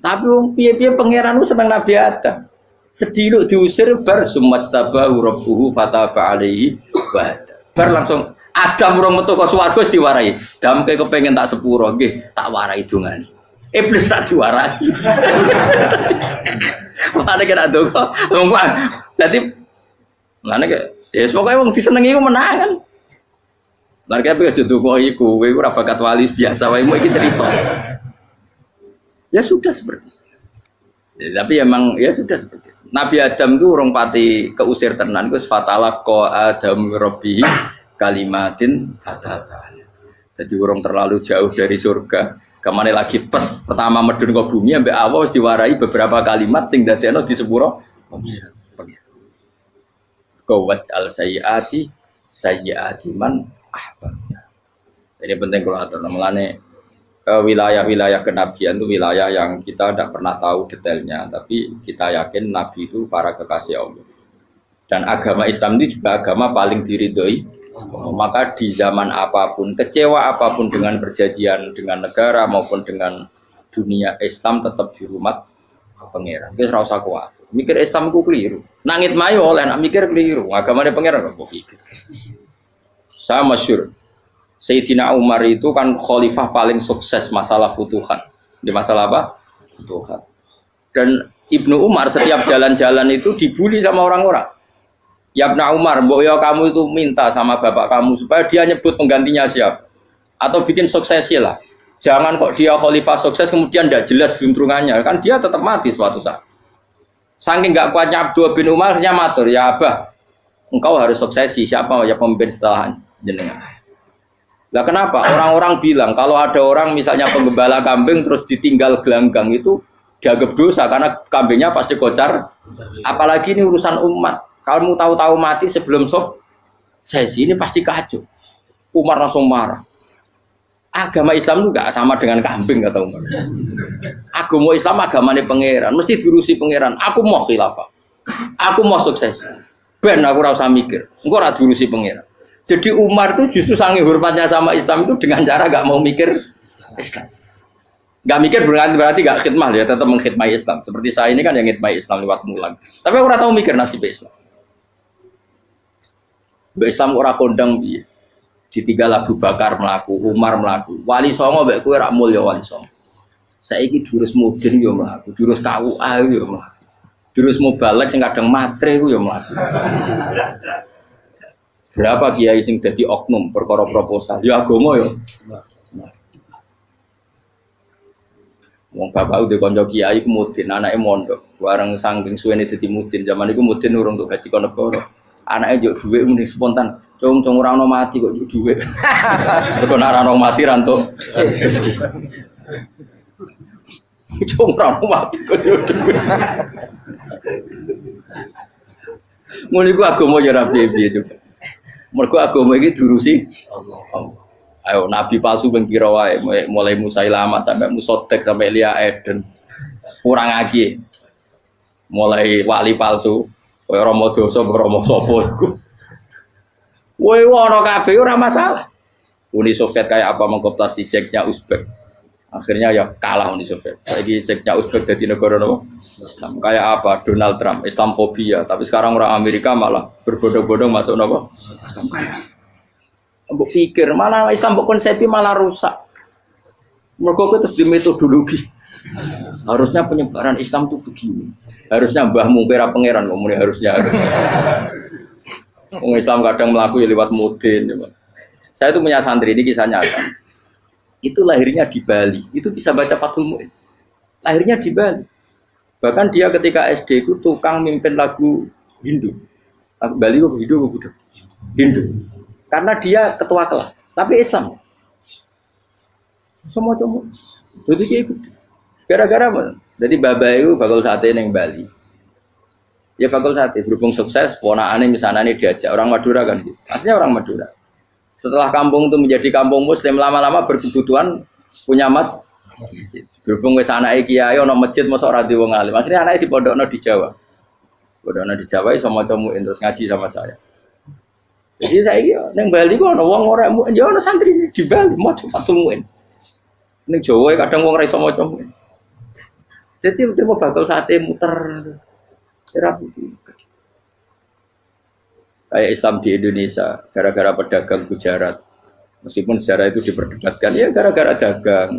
Tapi wong piye-piye pangeran ku seneng Nabi Adam. Sediluk diusir bar sumastabahu rabbuhu fataba alaihi wa bar langsung Adam urung metu kok swarga wis diwarai. Damke kepengin tak sepuro nggih, tak warai dongane. Iblis tak diwarai. Mane kena donga. Wong dadi mane ya pokoke wong disenengi ku menangan. Lah kaya aja donga iku, kowe ora bakat wali biasa wae mau iki cerita. Ya sudah seperti itu. Ya, tapi emang ya sudah seperti itu. Nabi Adam itu orang pati keusir tenan, itu fatalah ko Adam Robbi kalimatin fatah. Jadi orang terlalu jauh dari surga. Kemana lagi pas pertama medun ke bumi, sampai awal diwarai beberapa kalimat sing dadekno di sepuro. Kawat al sayyiati man ahbabta. Ini penting kalau atur namanya. Wilayah-wilayah kenabian itu wilayah yang kita tidak pernah tahu detailnya, tapi kita yakin Nabi itu para kekasih Allah. Dan agama Islam itu juga agama paling diridhoi. Maka di zaman apapun, kecewa apapun dengan perjanjian dengan negara maupun dengan dunia, Islam tetap dihormat pangeran. Wis ora usah kuat. Mikir Islam ku keliru. Nangit mayo oleh nak mikir keliru. Agamane pangeran kok pikir. Saya masyhur Sayyidina Umar itu kan khalifah paling sukses masalah futuhat. Di masalah apa? Futuhat. Dan Ibnu Umar setiap jalan-jalan itu dibully sama orang-orang. Ya Ibnu Umar, mbok ya kamu itu minta sama bapak kamu supaya dia nyebut penggantinya siapa. Atau bikin suksesi lah. Jangan kok dia khalifah sukses kemudian tidak jelas juntrungannya. Kan dia tetap mati suatu saat. Saking gak kuatnya Abdul bin Umar, dia matur, ya Abah, engkau harus suksesi. Siapa ya pemimpin setelah jenengan? Lah kenapa? Orang-orang bilang kalau ada orang misalnya penggembala kambing terus ditinggal gelanggang itu dianggap dosa karena kambingnya pasti kocar. Apalagi ini urusan umat. Kalau mau tahu-tahu mati sebelum sesi ini pasti kacau. Umar langsung marah. Agama Islam itu gak sama dengan kambing kata Umar. Agama Islam agamanya pangeran, mesti diurusi pangeran. Aku mau khilafah. Aku mau sukses. Ben aku ora usah mikir. Engko ora diurusi pangeran. Jadi Umar itu justru sangat hormatnya sama Islam itu dengan cara gak mau mikir Islam. Gak mikir berarti gak khidmah ya, tetap mengkhidmati Islam. Seperti saya ini kan yang khidmati Islam lewat mulan. Tapi aku ora tahu mikir nasib Islam. Islam ora kondang piye. Ditinggal Abu Bakar melaku, Umar melaku. Wali Songo mbek kowe rak mulya Wali Songo. Saiki jurus mudin yo mlaku, jurus KUA yo mlaku. Jurus mubalek sing kadang matre ku yo mlaku. Berapa kiai sing dadi oknum perkara proposal? Ya agama yo. Wong bapak udah kanca kiai ku mudin, anake mondok. Bareng saking suwene dadi mudin, zaman iku mudin urung untuk gaji kon negara. Anake njuk dhuwit muni spontan. Cung ora ono mati kok njuk dhuwit. Mergo nek ora ono mati ra entuk rezeki. Cung ora ono mati kok njuk dhuwit. Muni ku agama ya ra piye-piye juga. Mergo agama iki diurusi Allah. Ayo nabi palsu ben kira wae mulai Musailama sampai Musotek sampai Elia Eden. Kurang lagi. Mulai wali palsu koyo Rama Dosa Rama sapa iku. Woe ono kabeh ora masalah. Uni Soviet kayak apa mengkooptasi Ceknya Uzbek. Akhirnya ya kalah Uni Soviet. Saiki Ceknya Uzbek dadi negara apa? Islam. Kayak apa? Donald Trump, Islamfobia. Tapi sekarang orang Amerika malah berbondong-bondong masuk apa? Islam. Mbok pikir malah Islam mbok konsepi malah rusak. Mereka terus di metodologi. Harusnya penyebaran Islam itu begini. Harusnya mbahmu kira pangeran ngomongnya harusnya. Orang Islam kadang melaku ya lewat mudin. Saya itu punya santri ini kisah nyata. Itu lahirnya di Bali. Itu bisa baca Fathul Mu'in. Lahirnya di Bali. Bahkan dia ketika SD itu tukang mimpin lagu Hindu. Bali itu Hindu atau Buddha? Hindu. Karena dia ketua kelas. Tapi Islam. Semua cuma. Jadi dia ikut. Gara-gara jadi bapak itu bakul sate neng Bali. Ya bakul sate berhubung sukses, ponakane misalnya ini diajak orang Madura kan gitu. Aslinya orang Madura. Setelah kampung itu menjadi kampung Muslim, lama-lama berkebutuhan punya masjid. Berhubung wis anake kiai ana masjid mosok ora di wong alim. Akhirnya anake dipondokno di Jawa. Pondokno di Jawa iso maca muin terus ngaji sama saya. Jadi saya iki ning Bali kok ana wong ora muin, ya ana santri di Bali maca Fathul Muin. Ning Jawa kadang wong ora iso maca muin. Jadi dia mau bakal sate muter. Kayak Islam di Indonesia, gara-gara pedagang Gujarat. Meskipun sejarah itu diperdebatkan, ya gara-gara dagang.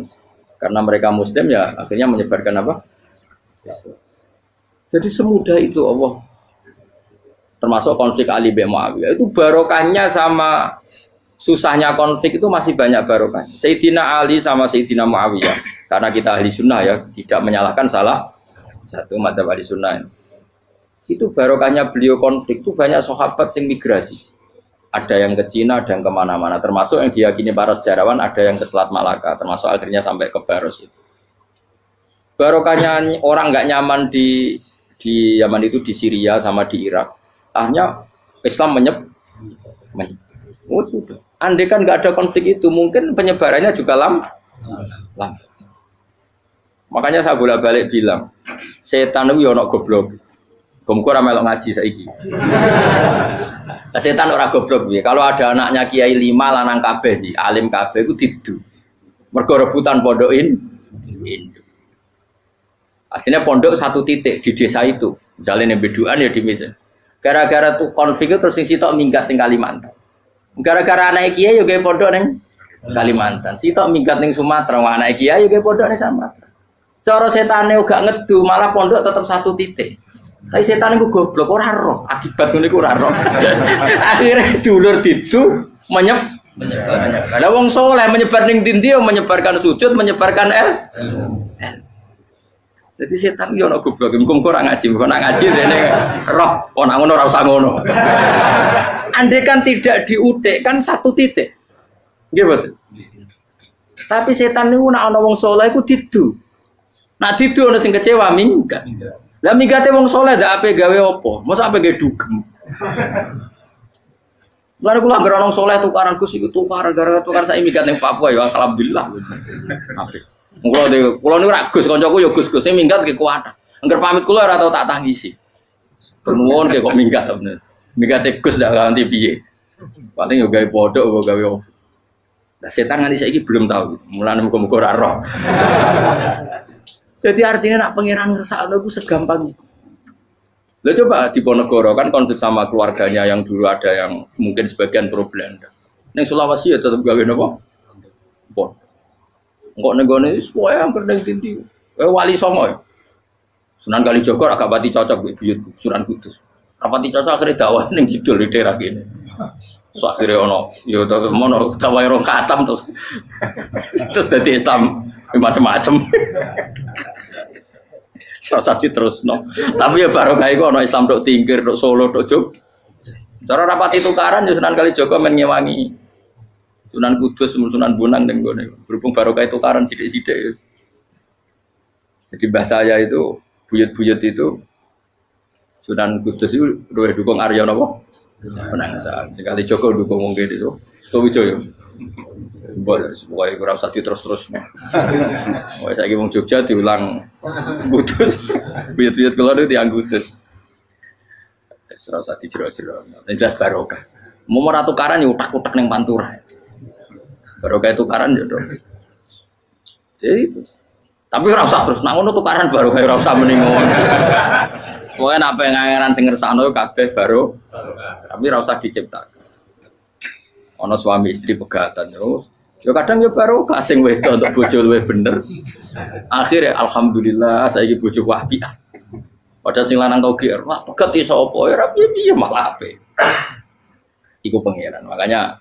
Karena mereka Muslim ya akhirnya menyebarkan apa? Jadi semudah itu Allah. Termasuk konflik Ali bin Muawiyah. Itu barokahnya sama susahnya konflik itu masih banyak barokahnya. Sayyidina Ali sama Sayyidina Muawiyah. Karena kita ahli sunnah ya, tidak menyalahkan salah satu madzhab ahli sunnah. Itu barokahnya beliau konflik itu banyak sahabat yang migrasi. Ada yang ke Cina, ada yang kemana-mana. Termasuk yang diyakini para sejarawan ada yang ke Selat Malaka. Termasuk akhirnya sampai ke Baros itu. Barokahnya orang nggak nyaman di Yaman itu di Syria sama di Irak. Akhirnya Islam menyebar. Oh sudah. Andai kan nggak ada konflik itu, mungkin penyebarannya juga lama. Makanya saya bolak-balik bilang, setan itu ono goblok. Gomku ora melok ngaji saiki. Setan ora goblok piye. Kalau ada anaknya kiai 5 lanang kabeh sih, alim kabeh iku didu. Mergo rebutan pondokin induk. Aslinya pondok satu titik di desa itu. Misalnya beduan ya di meja. Gara-gara tuh konflik itu terus sing sitok minggat ning Kalimantan. Gara-gara anak kiai yo gawe pondok ning Kalimantan. Sitok minggat ning Sumatera, anak kiai yo gawe pondok ning Sumatera. Cara setane uga ngedu, malah pondok tetap satu titik. Tapi setan itu goblok, ora roh. Akibat ngono iku ora roh. Akhirnya dulur didu menyebar. Ada wong soleh menyebar ning ndi menyebarkan sujud, menyebarkan Jadi setan yo ono goblok, muga ora ngaji, muga nak ngaji dene roh, ana ngono ora usah ngono. Andai kan tidak diutik kan satu titik. Nggih betul. Tapi setan niku nek ana wong soleh iku didu. Nak didu ana sing kecewa minggat. Lah migate wong soleh ndak ape gawe apa? Mosok ape gawe dugem. Lah kula anggere wong soleh tukaran Gus iku tukaran gara-gara tukaran sak migat ning Papua ya alhamdulillah. Apik. Kula niku ra Gus kancaku ya Gus-gus sing minggat ki kuwat. Angger pamit kula ora tau tak tangisi. Nuwun ki kok minggat bener. Migate Gus ndak ganti piye. Paling yo gawe podok apa gawe apa. Lah setan nganti saiki belum tahu. Mulane muga-muga ora roh. Jadi artinya nak pangeran ngersakno itu segampang itu. Lo coba di Ponegoro kan konflik sama keluarganya yang dulu ada yang mungkin sebagian pro Belanda. Neng Sulawesi ya tetap gawe napa? Pon. Engko negone wis pokoke angker ning tindi. Wali Songo ya. Sunan Kalijogo agak pati cocok mbek buyut Sunan Kudus. Rapati cocok akhirnya dakwah ning kidul di daerah kene. So akhirnya ono ya mono dakwah rong khatam terus dadi Islam macam-macam. Serasa terus no. Tapi ya barokah iku ana Islam tok Tingkir, tok Solo, tok Jog. Cara rapati tukaran ya Sunan Kalijaga men ngewangi Sunan Kudus, Sunan Bonang ning gone. Berhubung barokah tukaran sithik-sithik ya. Jadi bahasa saya itu buyut-buyut itu Sunan Kudus itu luwih dukung Arya napa? Penangsa. Sekali Joko dukung wong kene itu. Stowijoyo. Pokoknya kurang usah terus-terus. Pokoknya saya ngomong Jogja diulang Kudus. Buyut-buyut keluar itu yang Kudus. Serau usah dijero-jero. Yang jelas barokah. Mau tukaran ya utak-utak yang Pantura. Barokah tukaran ya dong. Jadi itu. Tapi ora usah terus nang ngono tukaran barokah ora usah mending ngono. Pokoke nek pengangeran sing ngersakno kabeh barokah. Tapi ora usah diciptakan. Ono suami istri pegatan terus Ya kadang ya baru kasing wedok untuk bojo luwih bener. Akhirnya alhamdulillah saiki bojo wapi. Padahal sing lanang tau GR, mak peget iso apa ya piye malah ape. Iku pangeran. Makanya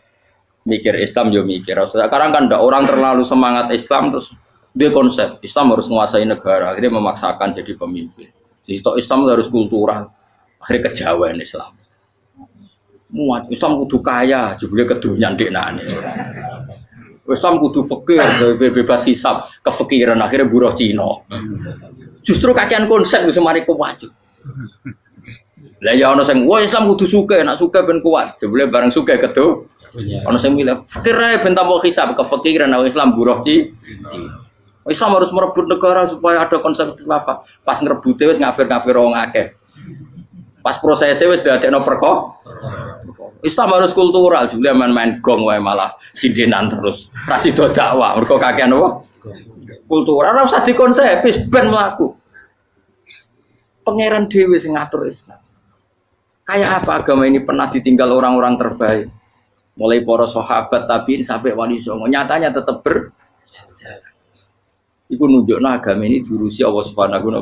mikir Islam yo mikir. Sekarang kan ndak orang terlalu semangat Islam terus dia konsep Islam harus menguasai negara, akhirnya memaksakan jadi pemimpin. Jadi Islam harus kultural, akhirnya kejauhan Islam. Muat Islam kudu kaya, jebule kedunyan deknane. Islam kudu fakir, bebas hisab, kefikiran akhirnya buruh Cina. Justru kakean konsep wis mari kuat. Lah ya ana sing wah Islam kudu sugih, nek sugih ben kuat. Jebule bareng sugih kedu. Ana sing milih fakir ae ben tambah hisab, kefikiran Islam buruh Cina. Islam harus merebut negara supaya ada konsep khilafah. Pas ngerebute wis ngafir-ngafir wong akeh. Pas prosesnya wis dadekno perkara. Islam harus kultural, juga main-main gong wae malah sindinan terus. Ra sida dakwah, mergo kakean apa? Kultural ora usah dikonsepis ben mlaku. Pangeran dhewe sing ngatur Islam. Kayak apa agama ini pernah ditinggal orang-orang terbaik? Mulai para sahabat tabi'in sampai wali songo, nyatanya tetap berjalan. Iku nunjukno agama ini diurusi Allah Subhanahu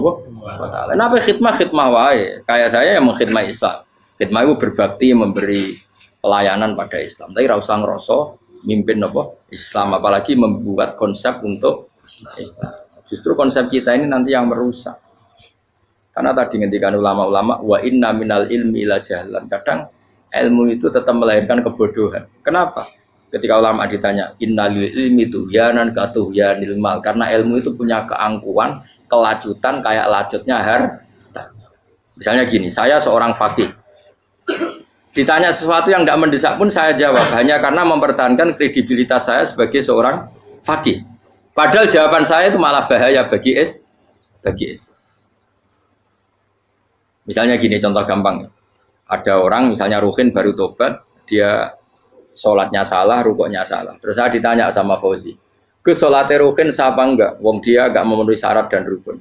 wa taala. Napa khidmah wae. Kayak saya yang mengkhidmati Islam. Khidmah itu berbakti memberi pelayanan pada Islam. Tapi ra usah ngrasa mimpin apa Islam, apalagi membuat konsep untuk Islam. Justru konsep kita ini nanti yang merusak. Karena tadi ngendikan ulama-ulama wa inna minal ilmi ila jahlan. Kadang ilmu itu tetap melahirkan kebodohan. Kenapa? Ketika ulama ditanya innalil ilmi tuhyanan katuhyanil mal, karena ilmu itu punya keangkuhan, kelajutan kayak lacutnya harta. Misalnya gini, saya seorang faqih. Ditanya sesuatu yang tidak mendesak pun saya jawab hanya karena mempertahankan kredibilitas saya sebagai seorang faqih. Padahal jawaban saya itu malah bahaya bagi Islam. Misalnya gini contoh gampang. Ada orang misalnya Ruhin baru tobat, dia sholatnya salah, rukuknya salah. Terus saya ditanya sama Fauzi, ke sholatnya Ruhin sah apa enggak? Wong dia enggak memenuhi syarat dan rukun.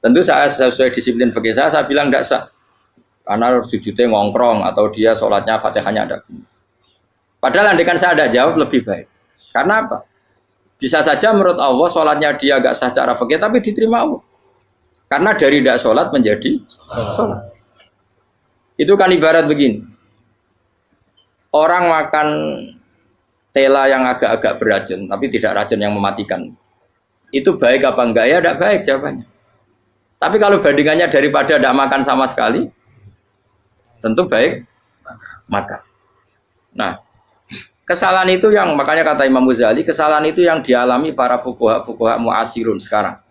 Tentu saya sesuai disiplin fikih saya bilang enggak sah. Karena sujudnya ngongkrong atau dia sholatnya fatihahnya ada. Padahal andaikan saya ada jawab lebih baik. Karena apa? Bisa saja menurut Allah sholatnya dia enggak sah secara fikih tapi diterima Allah. Karena dari tidak sholat menjadi sholat. Itu kan ibarat begini. Orang makan tela yang agak-agak beracun, tapi tidak racun yang mematikan. Itu baik apa enggak? Ya tidak baik jawabannya. Tapi kalau bandingannya daripada tidak makan sama sekali, tentu baik makan. Nah, kesalahan itu yang makanya kata Imam Ghazali, kesalahan itu yang dialami para fuqaha mu'asirun sekarang.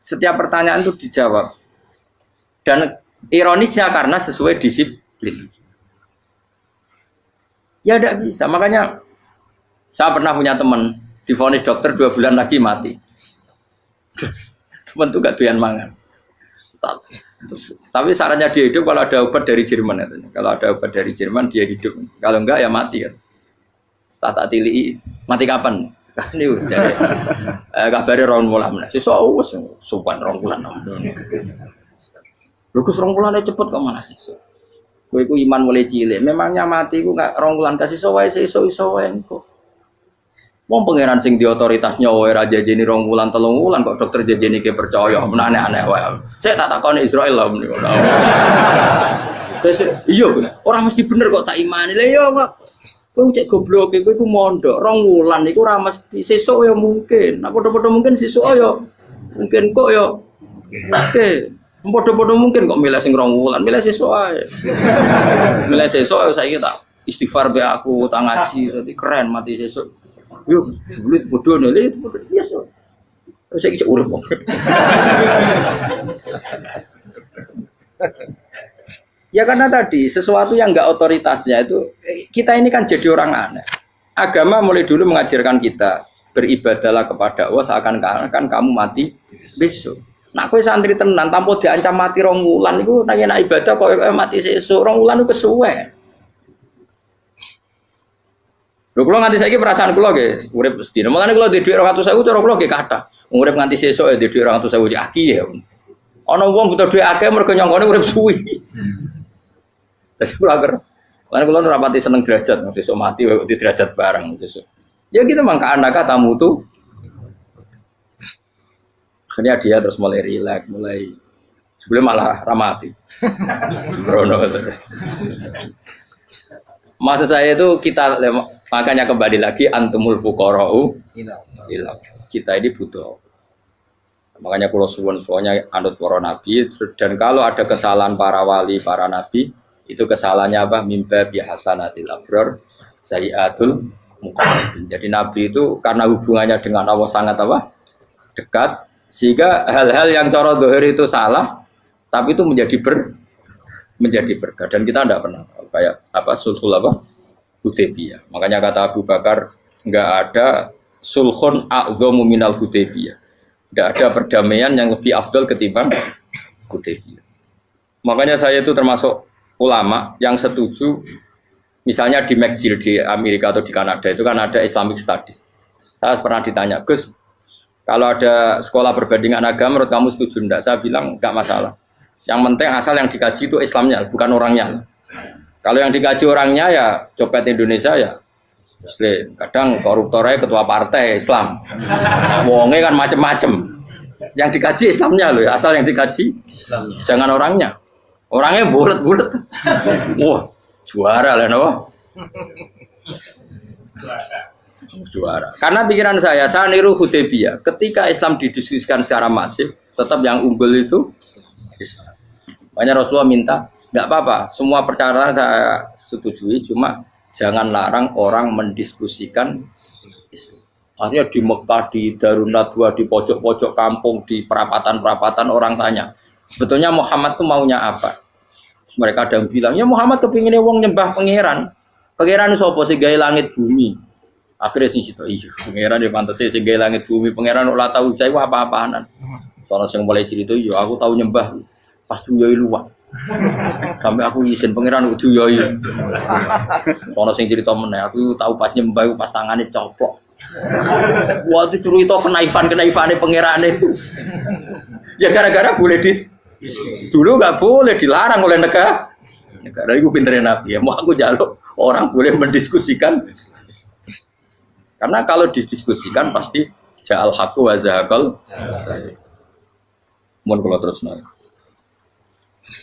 Setiap pertanyaan itu dijawab. Dan ironisnya karena sesuai disiplin. Ya tidak bisa. Makanya saya pernah punya teman divonis dokter 2 bulan lagi mati. Terus teman itu gak doyan mangan. Tapi sarannya dia hidup kalau ada obat dari Jerman. Kalau ada obat dari Jerman dia hidup. Kalau enggak ya mati kan. Setelah tili mati kapan? Ini jadi kabarnya rong bulan. Sesuk sopan rong bulan. Lugus rong bulan cepet kok mana sih? Kowe iku iman mulai cilik. Memangnya mati iku gak rong wulan kasih wae iso wae kok. Wong pangeran sing di otoritasnya wae ra jajeni rong wulan 3 wulan kok dokter jajeni ke percaya aneh-aneh wae. Saya tak takoni Israel lah meniku. Iya, orang mesti bener kok tak imani. Lah iya kok. Kowe cek goblok kowe iku mondok rong wulan iku ra mesti sesuk ya mungkin. Nah padha-padha mungkin sesuk ya mungkin kok ya. Oke. Podo-podo mungkin kok milih sing rong wulan, milih sesuk ae. Milih sesuk saiki tak istighfar be aku, tak ngaji, dadi keren mati sesuk. Yo, sulit bodoh nih, biasa. Saiki urip kok. Ya karena tadi sesuatu yang enggak otoritasnya itu kita ini kan jadi orang aneh. Agama mulai dulu mengajarkan kita beribadahlah kepada Allah seakan-akan kamu mati besok. Nak kowe santri tenan tanpa diancam mati rong wulan iku nek enak ibadah kok mati sesuk rong wulan iku kesuwe. Lho kula nganti saiki perasaan kula nggih urip sedina. Mulane kula di dhuwit 200.000 cara kula nggih kathah. Urip nganti sesuk ya di dhuwit 200.000 aki ya. Ana wong butuh dhuwit akeh mergo nyongkone urip suwi. Lah kula ager. Mulane kula ora pati seneng derajat sesuk mati di derajat bareng sesuk. Ya gitu mangka anak tamu tuh. Akhirnya dia terus mulai rileks, mulai sebelum malah ramati. Sembrono terus. Maksud saya itu kita makanya kembali lagi antumul fuqara'u ila. Kita ini butuh. Makanya kalau suwun-suwunnya anut para nabi dan kalau ada kesalahan para wali, para nabi, itu kesalahannya apa? Mimba bihasanatil abrar sayyiatul muqarrabin. Jadi nabi itu karena hubungannya dengan Allah sangat apa? Dekat sehingga hal-hal yang cara zahir itu salah tapi itu menjadi berkah dan kita tidak pernah tahu kayak apa sulhul apa Hudaybiyah. Makanya kata Abu Bakar enggak ada sulhun a'dhamu minal Hudaybiyah. Enggak ada perdamaian yang lebih afdal ketimbang Hudaybiyah. Makanya saya itu termasuk ulama yang setuju misalnya di McGill di Amerika atau di Kanada itu kan ada Islamic Studies. Saya pernah ditanya, Gus, kalau ada sekolah perbandingan agama menurut kamu setuju enggak? Saya bilang enggak masalah. Yang penting asal yang dikaji itu Islamnya, bukan orangnya. Kalau yang dikaji orangnya ya copet Indonesia ya Muslim. Kadang koruptornya ketua partai Islam. Wonge kan macem-macem. Yang dikaji Islamnya loh, asal yang dikaji Islamnya. Jangan orangnya. Orangnya bulet-bulet. Wah, juara lah no. Juara. Karena pikiran saya niru Hudaybiyah. Ketika Islam didiskusikan secara masif, tetap yang unggul itu Islam. Makanya Rasulullah minta, enggak apa-apa, semua perkara saya setujui, cuma jangan larang orang mendiskusikan Islam. Akhirnya di Mekah, di Darun Nadwa, di pojok-pojok kampung, di perapatan-perapatan orang tanya, sebetulnya Muhammad itu maunya apa? Terus mereka ada yang bilang, ya Muhammad kepinginnya wong nyembah pangeran. Pangeran sapa sing gawe langit bumi. Akhirnya sing situ, iya, pangeran ya pantes sing gawe langit bumi, pangeran ora tahu saya apa-apaanan. Soalnya yang mulai cerita, iya aku tahu nyembah. Pas duyoi luwak. Sampai aku izin pangeran aku duyoi. Soalnya sing cerita meneh, aku tahu pas nyembah pas tangannya coplok. Wah itu cerita kenaifan-kenaifane pangerane. Ya gara-gara boleh dulu nggak boleh dilarang oleh negara. Negara itu pinterin Nabi ya. Mau aku jaluk orang boleh mendiskusikan. Karena kalau didiskusikan pasti ja'al haqqu wa zahaqal. Mohon kalau terus nanya.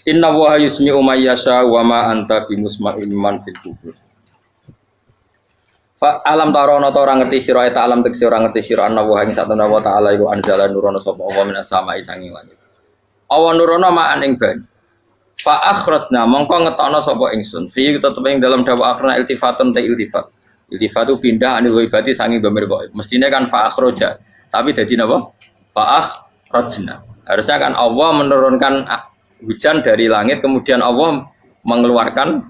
Inna wa yusmi'u may yasha wa ma anta bimusma'in man fil kubur. Fa alam tarono ta ora ngerti sira ta alam tekse ora ngerti sira anna wa ing satuna wa ta'ala iku anzala nurono sapa Allah minas sama'i sanging langit. Awa nurono ma'an ing banyu. Fa akhrajna mongko ngetokno sapa ingsun fi tetep ing dalam dawa akhirna iltifatun ta iltifat. Iltifat itu pindah anil ghaibati sanging dhamir ghaib. Mestine kan fa akhraja, tapi dadi napa? Fa akhrajna. Harusnya kan Allah menurunkan hujan dari langit, kemudian Allah mengeluarkan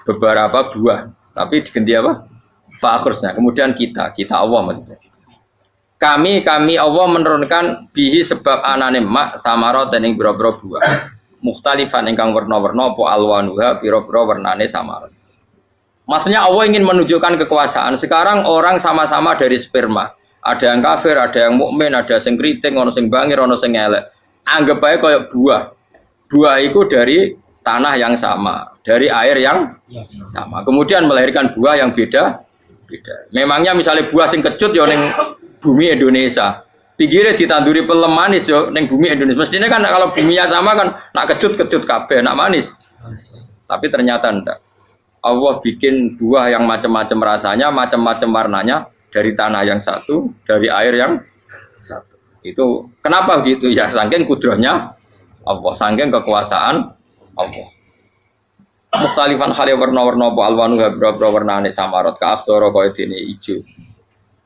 beberapa buah. Tapi diganti apa? Fa'akhurusnya. Kemudian kita Allah maksudnya. Kami Allah menurunkan bihi sebab anane mak samarot dan ing boro-boro buah. Mukhtalifan ingkang warna-warna apa alwanuha biro-biro warnane samarot. Maksudnya Allah ingin menunjukkan kekuasaan. Sekarang orang sama-sama dari sperma. Ada yang kafir, ada yang mukmin, ada sing kriting, ono sing bangir, ono sing elek. Anggap aja kayak buah. Buah itu dari tanah yang sama, dari air yang sama. Kemudian melahirkan buah yang beda. Memangnya misalnya buah sing kecut ya ning bumi Indonesia. Pinggirnya ditanduri pelem manis ya ning bumi Indonesia. Mestinya kan kalau buminya sama kan nak kecut kabeh, nak manis. Tapi ternyata enggak. Allah bikin buah yang macam-macam rasanya, macam-macam warnanya dari tanah yang satu, dari air yang satu. Itu kenapa gitu? Ya saking kudrahnya Allah, saking kekuasaan Allah. Mustalifan khali warna-warna apa alwanu habra-habra warnane samarot ka asdoro kaya dene ijo.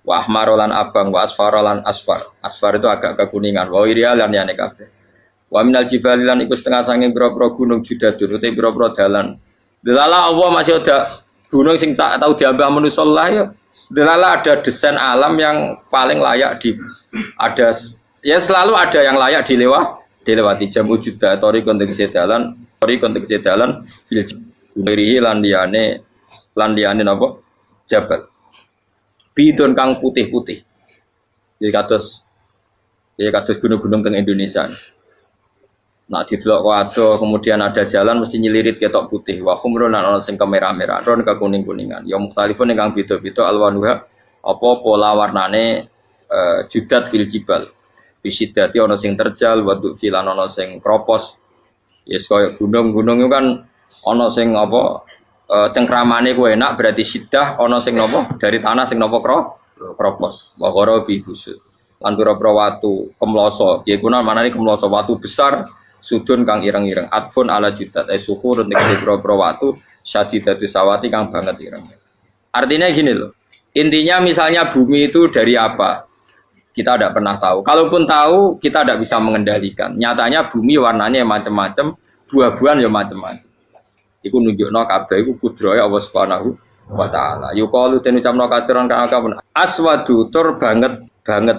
Wa ahmarolan abang wa asfarolan asfar. Asfar itu agak kekuningan. Wa irial lan yane kabeh. Wa minal jibali lan iku setengah saking pira-pira gunung judadun uti pira-pira dalan. Delala Allah masih ada gunung sing tak tahu diambah manusa lah ya. Delala ada desain alam yang paling layak ada ya selalu ada yang layak dilewati jam wujuda tori konteks dalan fil irihi lan liyane napa jabal bidon kang putih-putih jadi kados gunung-gunung teng Indonesia. Nah didelok waduh kemudian ada jalan mesti nyelirit ketok putih wa khumrun lan ana sing kemerah-merah ron kekuning-kuningan ya mukhtalifun ingkang beda-beda alwanuha apa pola warnane judat fil jibal. Bisidati ana sing terjal, waduk filan ana sing kropos. Yes kaya gunung-gunung itu kan ana sing apa cengkramane ku enak berarti sidah ana sing napa dari tanah sing napa kropos. Wa qara bi busud. Lan pira-pira watu kemloso. Piye kuna manane kemloso watu besar sudun kang ireng-ireng. Atfun ala judat suhur nek pira-pira watu syadidatu sawati kang banget ireng. Artinya gini loh. Intinya misalnya bumi itu dari apa? Kita tidak pernah tahu. Kalaupun tahu, kita tidak bisa mengendalikan. Nyatanya bumi warnanya macam-macam, buah-buahan ya macam-macam. Iku nunjukno kabeh iku kudrahe Allah Subhanahu wa taala. Yuqalu den ucapno kaciran kang aswadu tur banget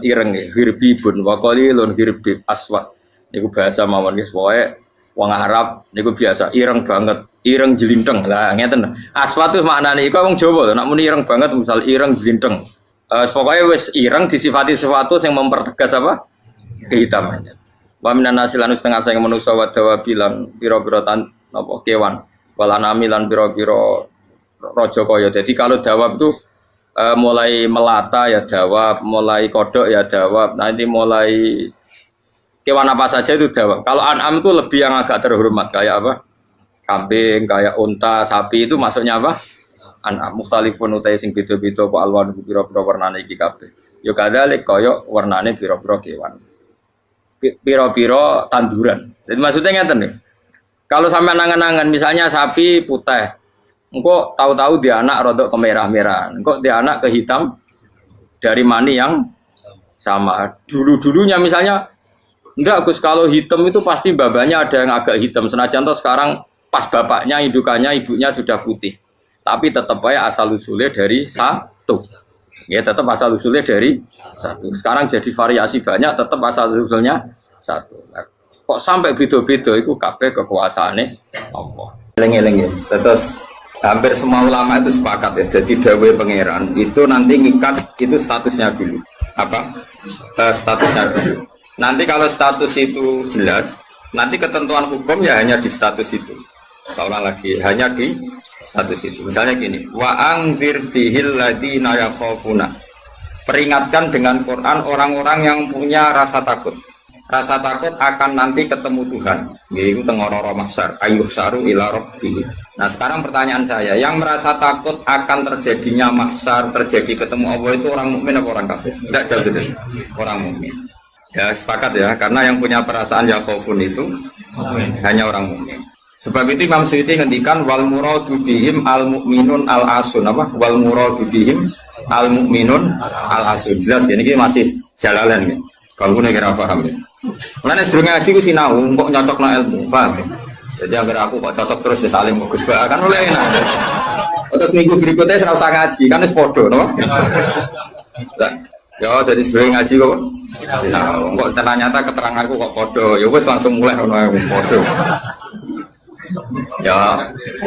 ireng hirbibun wa qalilun hirbib aswad. Niku bahasa mawon guys, pokoke wong Arab niku biasa ireng banget, ireng jelinteng. Lah ngeten. Aswad itu maknane iku wong Jawa lho, nek muni ireng banget misal ireng jelinteng. Pokoknya wis ireng disifati sesuatu yang mempertegas apa? Kehitamannya. Wa minan nasilan setengah saya manusa wa dawabilan pira-pira napa kewan. Walanami lan pira-pira raja kaya. Jadi kalau dawab itu mulai melata ya dawab, mulai kodok ya dawab. Nanti mulai kewan apa saja itu dawab. Kalau an'am itu lebih yang agak terhormat kayak apa? Kambing, kayak unta, sapi itu masuknya apa? An'am mukhtalifun utai sing beda-beda apa alwan pira-pira warnane iki kabeh. Ya kadhalek kaya warnane pira-pira kewan. Pira-pira tanduran. Jadi maksudnya ngeten nih. Kalau sampai angan-angan misalnya sapi putih, engko tahu-tahu dia anak rodok kemerah-merahan, engko dia anak ke hitam dari mani yang sama. Dulu-dulunya misalnya enggak Gus, kalau hitam itu pasti babanya ada yang agak hitam. Senajan toh sekarang pas bapaknya, indukannya, ibunya sudah putih. Tapi tetap aja asal usulnya dari satu. Ya tetap asal usulnya dari satu. Sekarang jadi variasi banyak, tetap asal usulnya satu. Nah, kok sampai beda-beda itu kabeh kekuasaane apa? Eling-eling ya. Terus hampir semua ulama itu sepakat ya. Jadi dawuh pangeran itu nanti ngikat itu statusnya dulu. Apa? Statusnya dulu. Nanti kalau status itu jelas, nanti ketentuan hukum ya hanya di status itu. Seolah lagi hanya di status itu. Misalnya gini, wa angzir bihil ladina yakhafuna. Peringatkan dengan Quran orang-orang yang punya rasa takut. Rasa takut akan nanti ketemu Tuhan. Yaitu tengororo mahsyar, ayyuh saru ila rabbih. Nah, sekarang pertanyaan saya, yang merasa takut akan terjadinya mahsyar, terjadi ketemu Allah itu orang mukmin apa orang kafir? Tidak jauh itu. Orang mukmin. Ya, sepakat ya, karena yang punya perasaan yakhafun itu hanya orang mukmin. Sebab itu Imam Suyuti ngendikan wal muradu bihim al mukminun al asun apa wal muradu bihim al mukminun al asun. Jelas ya ini masih jalalan ya. Kalau nek ora paham ya. Mulane sedurunge ngaji ku sinau kok nyocokno ilmu, paham ya. Jadi agar aku kok cocok terus ya saling Gus Ba kan oleh enak. Terus minggu berikutnya ora usah ngaji kan wis padha no. Ya dari sedurunge ngaji kok sinau. Kok ternyata keteranganku kok padha. Ya wis langsung mulai ono padha. Ya,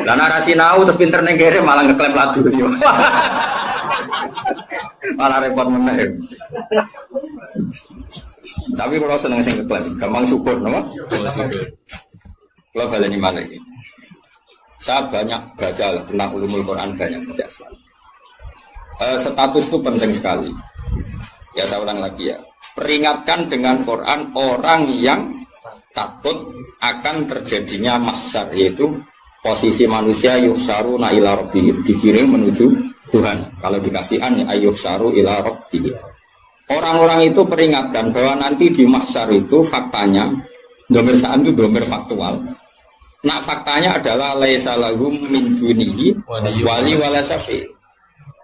lah narasi nau terus pinter ning kere malah ngeklaim ladu yo. Malah repot meneh. Tapi kalau seneng sing ngeklaim, gampang syukur napa? Kalau baleni malih iki. Saya banyak baca tentang ulumul Quran banyak sejak selalu. Status itu penting sekali. Ya saya ulang lagi ya. Peringatkan dengan Quran orang yang takut akan terjadinya mahsyar, yaitu posisi manusia yuhsaruna ila rabbihim, dikirim menuju Tuhan. Kalau dikasih an ya yuhsaru ila rabbihim. Orang-orang itu peringatkan bahwa nanti di mahsyar itu faktanya domir sa'an itu domir faktual. Nah faktanya adalah laisa lahum min dunihi wali wala syafi'.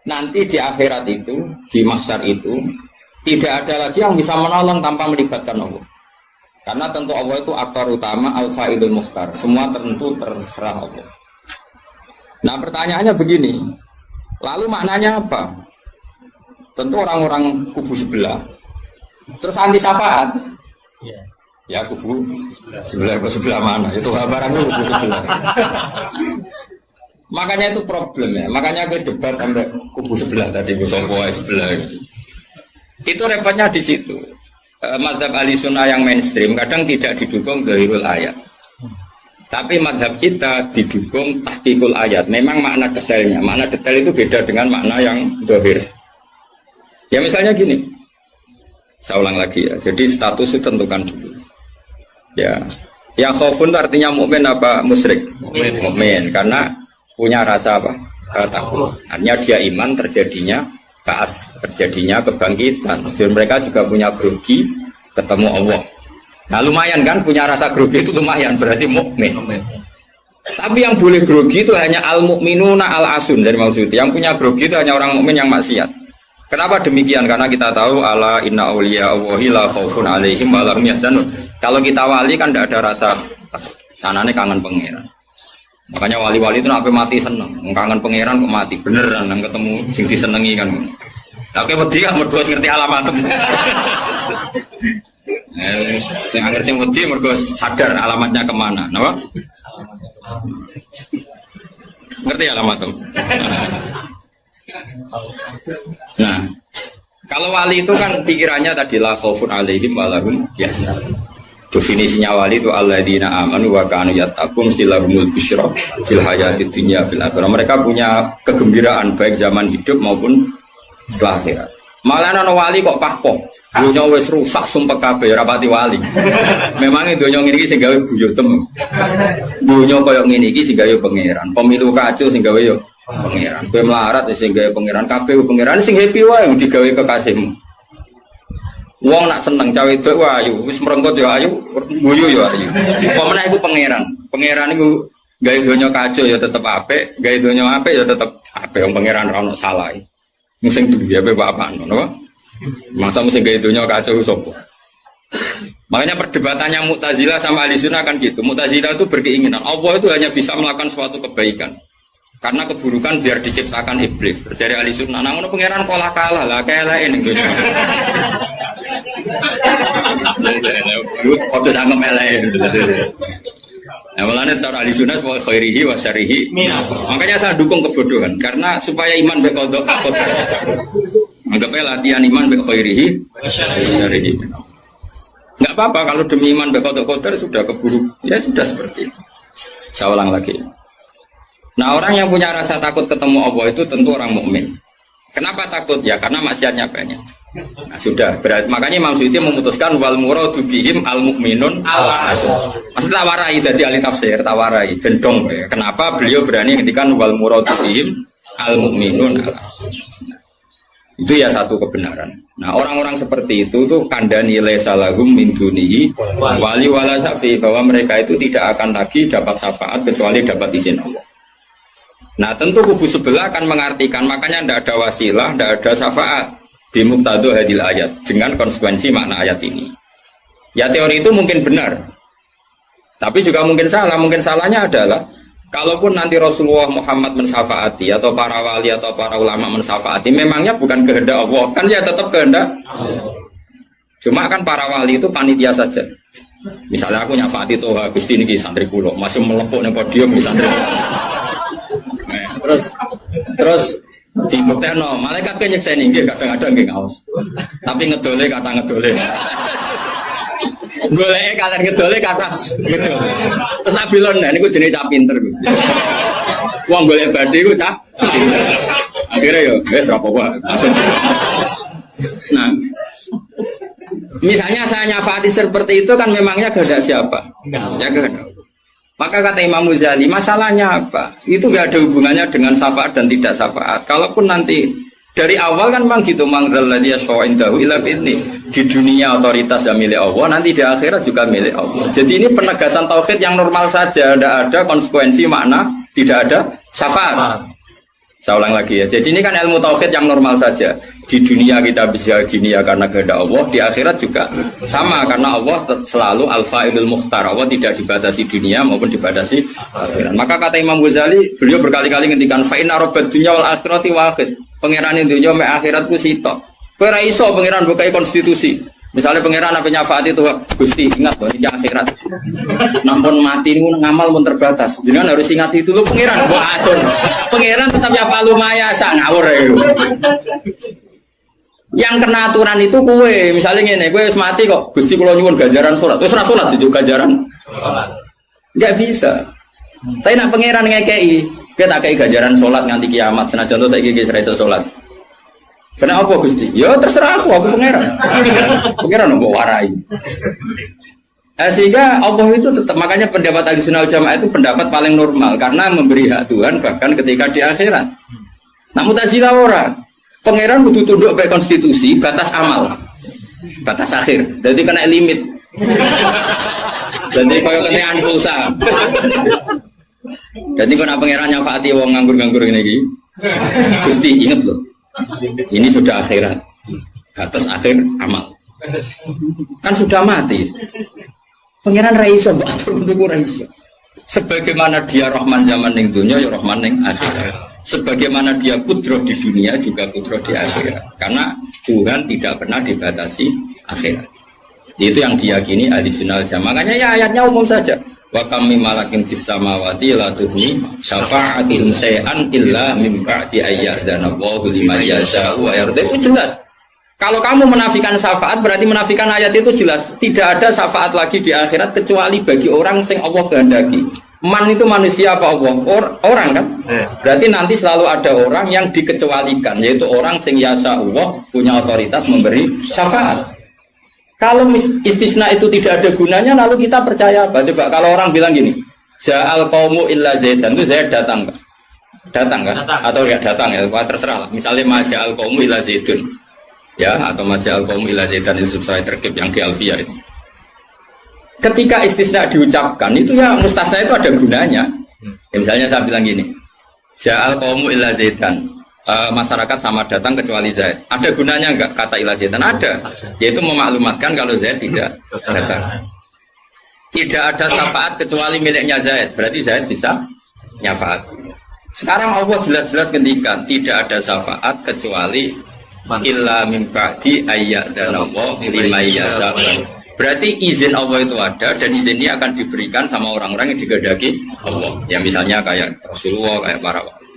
Nanti di akhirat itu, di mahsyar itu tidak ada lagi yang bisa menolong tanpa melibatkan Allah. Karena tentu Allah itu aktor utama al-fa'ilul mukhtar. Semua tentu terserah Allah. Nah pertanyaannya begini. Lalu maknanya apa? Tentu orang-orang kubu sebelah. Terus anti syafaat. Ya kubu sebelah mana? Itu barangnya kubu sebelah. Makanya itu problem ya. Makanya kita debat sampai kubu sebelah tadi. Kubu sebelah. Itu repotnya di situ. Mazhab ahli sunnah yang mainstream kadang tidak didukung zahirul ayat, tapi mazhab kita didukung tahqiqul ayat. Memang makna detail itu beda dengan makna yang zahir. Ya misalnya gini, saya ulang lagi ya. Jadi status itu tentukan dulu. Ya, yang khaufun artinya mukmin apa musyrik? Mukmin, karena punya rasa apa? Takut. Artinya dia iman terjadinya kaas, terjadinya kebangkitan. Jadi mereka juga punya grogi ketemu Allah. Nah lumayan kan punya rasa grogi itu lumayan berarti mukmin. Tapi yang boleh grogi itu hanya al-mukminuna al-asun dari maksudnya. Yang punya grogi itu hanya orang mukmin yang maksiat. Kenapa demikian? Karena kita tahu ala inna auliya Allahi la khaufun alaihim wa lahum yahzanun. Kalau kita wali kan tidak ada rasa sanane kangen pangeran. Makanya wali-wali itu sampai mati seneng. Kangen pangeran kok mati beneran nang ketemu sing disenengi kan. Lah kowe wedi kan mergo ngerti alamatem. Sing anger sing wedi mergo sadar alamatnya kemana, napa? Ngerti alamatnya? Nah, kalau wali itu kan pikirannya tadi la khaufun alaihim wa lahum yahzanun. Definisinya wali itu alladzina amanu wa kanu yattaqun silahumul busyra fil hayatid dunya fil akhirah. Mereka punya kegembiraan baik zaman hidup maupun setelah akhirat. Malah ana wali kok pahpoh. Dunia wis rusak sumpah kabeh rapati wali. Memangnya dunia ngene iki sing gawe buyutem. Dunia koyo ngene iki sing gawe pangeran. Pemilu kacau sing gawe yo pangeran. Kowe melarat sing gawe pangeran kabeh pangeran sing happy wae digawe kekasihmu. Wong nak seneng cawe wedok ayu, wis merengkot yo ayu, guyu yo ayu. Apa meneh iku pangeran. Pangeran iku gawe dunia kacau ya tetep apik, gawe dunia apik ya tetep apik. Wong pangeran ora ono salah. Sing duwe ape apa ngono. Masa mesti gaya dunia kacau sopo. Makanya perdebatannya Mu'tazilah sama Ahlussunnah kan gitu. Mu'tazilah itu berkeinginan Allah itu hanya bisa melakukan suatu kebaikan karena keburukan biar diciptakan iblis. Terjadi Ahlussunnah. Namun pangeran kalah lah kayak lain dunia. Kode tanggung melain. Nah, malahnya cara Ahlussunnah sebagai khairihi wa syarihi. Makanya saya dukung kebodohan karena supaya iman berkodok. Anggapnya latihan iman baik khairihi syarihi. Enggak apa-apa kalau demi iman baik kotor sudah keburu. Ya sudah seperti itu. Saya ulang lagi. Nah, orang yang punya rasa takut ketemu Allah itu tentu orang mukmin. Kenapa takut? Ya karena maksiatnya banyak. Nah, sudah berarti makanya Imam Suyuti memutuskan wal muradu bihim al mukminun al-asun. Maksud tawarai dari ahli tafsir, tawarai gendong. Kenapa beliau berani ngendikan wal muradu bihim al mukminun al-asun. Itu ya satu kebenaran. Nah orang-orang seperti itu tuh kandani lesalahum min dunihi wali wala syafi, bahwa mereka itu tidak akan lagi dapat syafaat kecuali dapat izin Allah. Nah tentu kubu sebelah akan mengartikan makanya tidak ada wasilah, tidak ada syafaat bimuqtadu hadil ayat dengan konsekuensi makna ayat ini. Ya teori itu mungkin benar, tapi juga mungkin salah. Mungkin salahnya adalah kalaupun nanti Rasulullah Muhammad mensyafaati atau para wali atau para ulama mensyafaati, memangnya bukan kehendak Allah, kan ya tetap kehendak. Cuma kan para wali itu panitia saja. Misalnya aku nyafaati Toha Gusti niki santri kula, masih melepuk ning podium di santri. Terus dibuktekno, malaikat kan nyekseni nggih kadang-kadang nggih ngaos. Tapi ngedole kata ngedole. Goleke kata ngedole kata ngedole. Terus abilon niku jenenge cah pinter Gusti. Wong golek badhe iku cah pinter. Akhire yo wis ora apa-apa. Nah, misalnya saya nyafaati seperti itu kan memangnya kehendak siapa? Ya kehendak. Maka kata Imam Ghazali, masalahnya apa? Itu gak ada hubungannya dengan syafaat dan tidak syafaat. Kalaupun nanti dari awal kan memang gitu, mangzalladzi yashfa'u indahu illa bi'idznih. Di dunia otoritas yang milik Allah, nanti di akhirat juga milik Allah. Jadi ini penegasan tauhid yang normal saja, tidak ada konsekuensi makna, tidak ada syafaat. Saya ulang lagi ya. Jadi ini kan ilmu tauhid yang normal saja. Di dunia kita bisa gini ya karena kehendak Allah, di akhirat juga sama karena Allah selalu al-fa'ilul mukhtar. Allah tidak dibatasi dunia maupun dibatasi akhirat. Maka kata Imam Ghazali, beliau berkali-kali ngendikan fa inna rabbad dunya wal akhirati wahid. Pangeran dunya mek akhiratku sitok. Kowe ora iso pangeran bukai konstitusi. Misalnya pangeran apa nyafaati itu Gusti ingat bahwa ini akhirat. Nampun mati niku ngamal pun terbatas. Jenengan harus ingat itu lho pangeran. Wah adon. Pangeran tetap ya falumaya sak ngawur ya. Yang kena aturan itu kue, misalnya ngene, kue wis mati kok, Gusti kula nyuwun ganjaran salat. Wis ora salat juga ganjaran. Enggak bisa. Tapi nak pangeran ngekei, kita tak kei ganjaran salat nganti kiamat, senajan to saiki wis ra iso salat. Kena apa Gusti? Ya terserah aku pangeran. Pangeran mau warai. Sehingga Allah itu tetap, makanya pendapat Ahlussunnah wal Jamaah itu pendapat paling normal karena memberi hak Tuhan bahkan ketika di akhirat. Nah Mu'tazilah orang, pangeran butuh tunduk pada konstitusi, batas amal, batas akhir, jadi kena limit. Jadi kaya kena pulsa. Jadi kena pangeran nyafaati wong nganggur-nganggur ini. Gusti ingat loh, ini sudah akhirat, batas akhir amal. Kan sudah mati. Pangeran Raiso, atur mendukung Raiso. Sebagaimana dia Rahman zaman ning dunia, ya Rahman ning akhirat. Sebagaimana dia kudroh di dunia, juga kudroh di akhirat. Karena Tuhan tidak pernah dibatasi akhirat. Itu yang diyakini Ahlussunnah wal Jamaah. Makanya ya ayatnya umum saja. Wa kam min malakin fis samawati la tughni syafa'atuhum shay'an illa min ba'di ayyadzana Allahu liman yasha'u wa yarda. Itu jelas. Kalau kamu menafikan syafaat berarti menafikan ayat itu jelas. Tidak ada syafaat lagi di akhirat kecuali bagi orang yang Allah kehendaki. Man itu manusia apa Allah? Orang kan? Berarti nanti selalu ada orang yang dikecualikan, yaitu orang yang yasa Allah punya otoritas memberi syafaat. Kalau istisna itu tidak ada gunanya, lalu kita percaya apa? Coba kalau orang bilang gini, Ja'al qaumu illa Zaidan, itu Zaid datang kan? Datang kan? Atau ya datang ya, terserah lah. Misalnya Maja'al qaumu illa Zaidun. Ya, atau Maja'al qaumu ila Zaidan itu saya terkip yang di Alfiyah itu. Ketika istisna diucapkan itu ya mustasna itu ada gunanya. Ya, misalnya saya bilang gini, Ja'al qaumu ila Zaidan, masyarakat sama datang kecuali Zaid. Ada gunanya enggak kata ila Zaidan? Ada. Yaitu memaklumatkan kalau Zaid tidak datang. Tidak ada syafaat kecuali miliknya Zaid. Berarti Zaid bisa nyafaat. Sekarang Allah jelas-jelas ngendikan tidak ada syafaat kecuali illa min ba'di ayyadzana Allah liman yasha. Berarti izin Allah itu ada dan izin ini akan diberikan sama orang-orang yang digedaki Allah. Ya misalnya kayak Rasulullah, kayak para wali.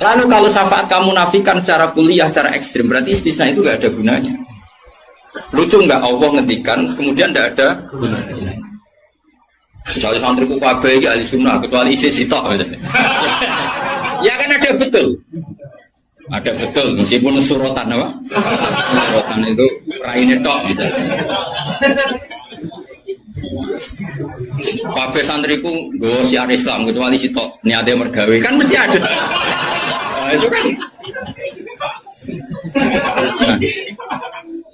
Lalu kalau syafaat kamu nafikan secara kuliah, secara ekstrim, berarti istisna itu gak ada gunanya. Lucu nggak Allah ngendikan kemudian tidak ada gunanya. Misalnya santri kufabe ahli sunnah kecuali isi sitok. Ya kan ada betul. Ada betul, meskipun surotan apa? Surotan itu raine tok misalnya. Pape santriku nggo syiar Islam kecuali sitok niate mergawe kan mesti ada. Nah, itu kan.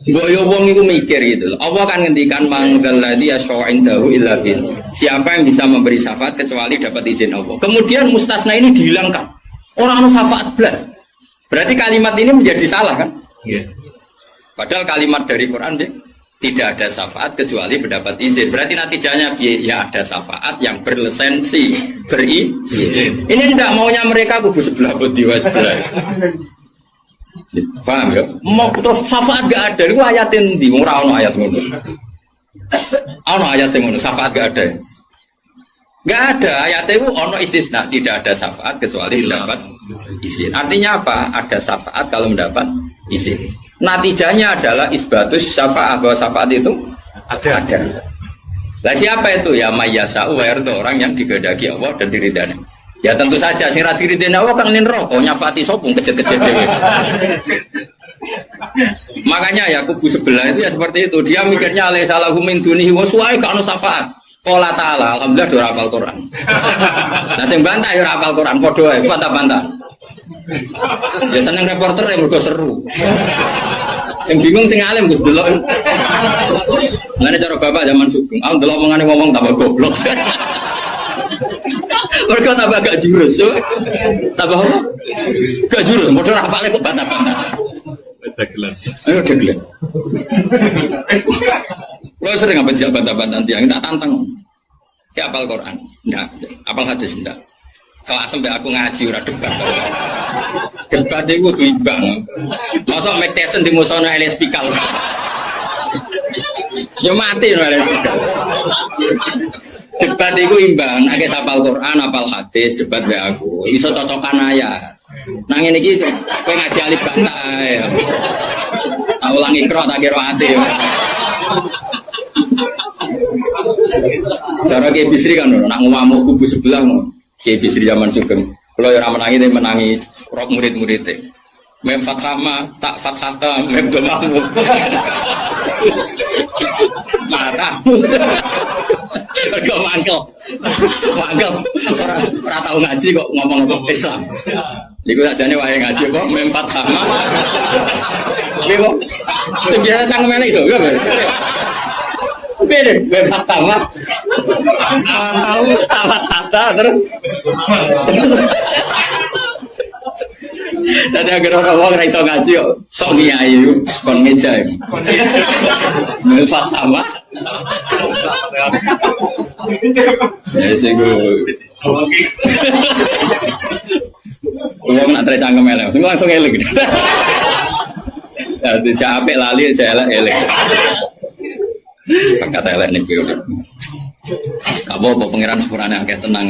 Goyo wong itu mikir gitu. Allah kan ngendikan manggal ladzi yashfa'indahu illa bin. Siapa yang bisa memberi syafaat kecuali dapat izin Allah. Kemudian mustasna ini dihilangkan. Orang anu syafaat blas. Berarti kalimat ini menjadi salah kan? Yeah. Padahal kalimat dari Quran tidak ada syafaat kecuali mendapat izin. Berarti natijahnya ya ada syafaat yang berlisensi, berizin. Ini tidak maunya mereka kubu sebelah bodiwa sebelah. Paham ya? Mau terus syafaat gak ada. Itu ayatin di ora ono ayat ngono. Ono ayat ngono, syafaat gak ada. Gak ada ayat itu ono istisna, tidak ada syafaat kecuali mendapat izin. Artinya apa? Ada syafaat kalau mendapat izin. Natijahnya adalah isbatus syafaat, bahwa syafaat itu ada. Lah siapa itu? Ya mayyasa'u wa yarda, orang yang digedaki Allah dan diridani. Ya tentu saja sing ra diridani Allah kan nin roko nyafaati sopung kejet-kejet dhewe. Makanya ya kubu sebelah itu ya seperti itu. Dia mikirnya alai salahu min dunihi wa suai ka ono syafaat. Qala ta'ala, alhamdulillah do hafal Quran. Nah sing bantah ya hafal Quran padha wae, bantah-bantah. Ya seneng reporter yang mergo seru. Sing bingung sing alim Gus delok. Ngene cara bapak zaman Sugeng, aku delok omongane ngomong tambah goblok. Mergo tambah gak jurus yo. Tambah apa? Gak jurus, padha hafale kok bantah-bantah. Dagelan. Ayo dagelan. Lo sering apa dijak bantah-bantah tiang, tak tantang. Ya apal Quran, enggak. Apal hadis enggak. Kelas sampai aku ngaji ora debat. Debat itu kudu imbang. Masa Mike Tyson di musono Elias Pikal. Yo mati no Elias Pikal. Debat itu imbang, nek apal Quran, apal hadis, debat be aku. Iso cocokan ayat. Nang ngene iki kowe ngaji alif bantah ae. Tak ulangi ikra tak kira ati. Cara Kiai Bisri kan nak ngamuk kubu sebelah Kiai Bisri zaman Sugeng. Kalau yang menangi dia menangi murid-muridnya. Mem fathama tak fathata mem domamu. Matamu. Kok mangkel. Mangkel. Ora tau ngaji kok ngomong Islam. Iku sajane wae ngaji kok mem fathama. Iki kok sing biasa cangkem elek iso. Beda, mem fathama. Tahu fathata terus. Tadi agar orang iso ngaji kok sok ngiyai kon meja. Melfat sama. Ya sing go. Wong nak tercangkem elek, sing langsung elek. Dadi capek lali elek. Pakat elek niki. Apa pangeran sepurane akeh tenang.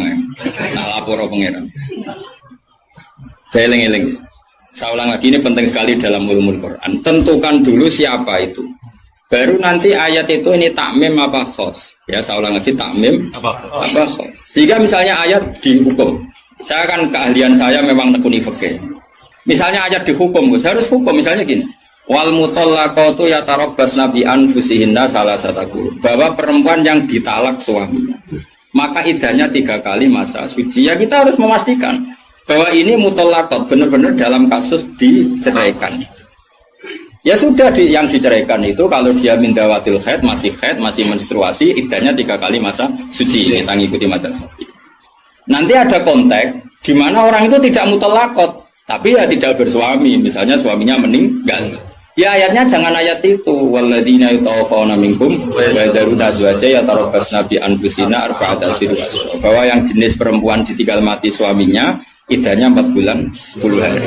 Nak lapor pangeran. Eling-eling. Saya ulang lagi, ini penting sekali dalam ulumul Quran. Tentukan dulu siapa itu. Baru nanti ayat itu ini takmim apa khos. Ya, saya ulang lagi, takmim apa khos. Jika misalnya ayat dihukum. Saya kan keahlian saya memang nekuni fikih. Misalnya ayat dihukum, saya harus hukum misalnya gini. Wal mutallaqatu yatarabbasna bi anfusihinna salasataku. Bahwa perempuan yang ditalak suaminya, maka idahnya 3 kali masa suci. Ya kita harus memastikan bahwa ini mutallaqat benar-benar dalam kasus diceraikan. Ya sudah yang diceraikan itu kalau dia mindawatil haid, masih menstruasi, idahnya 3 kali masa suci. Kita ngikuti madrasah. Nanti ada konteks di mana orang itu tidak mutallaqat, tapi ya tidak bersuami, misalnya suaminya meninggal. Ya ayatnya jangan ayat itu. Walladzina yatawaffawna minkum wa yadharuna azwaja yatarabbasna bi anfusina arba'ata ashhur. Bahwa yang jenis perempuan ditinggal mati suaminya idahnya 4 bulan 10 hari.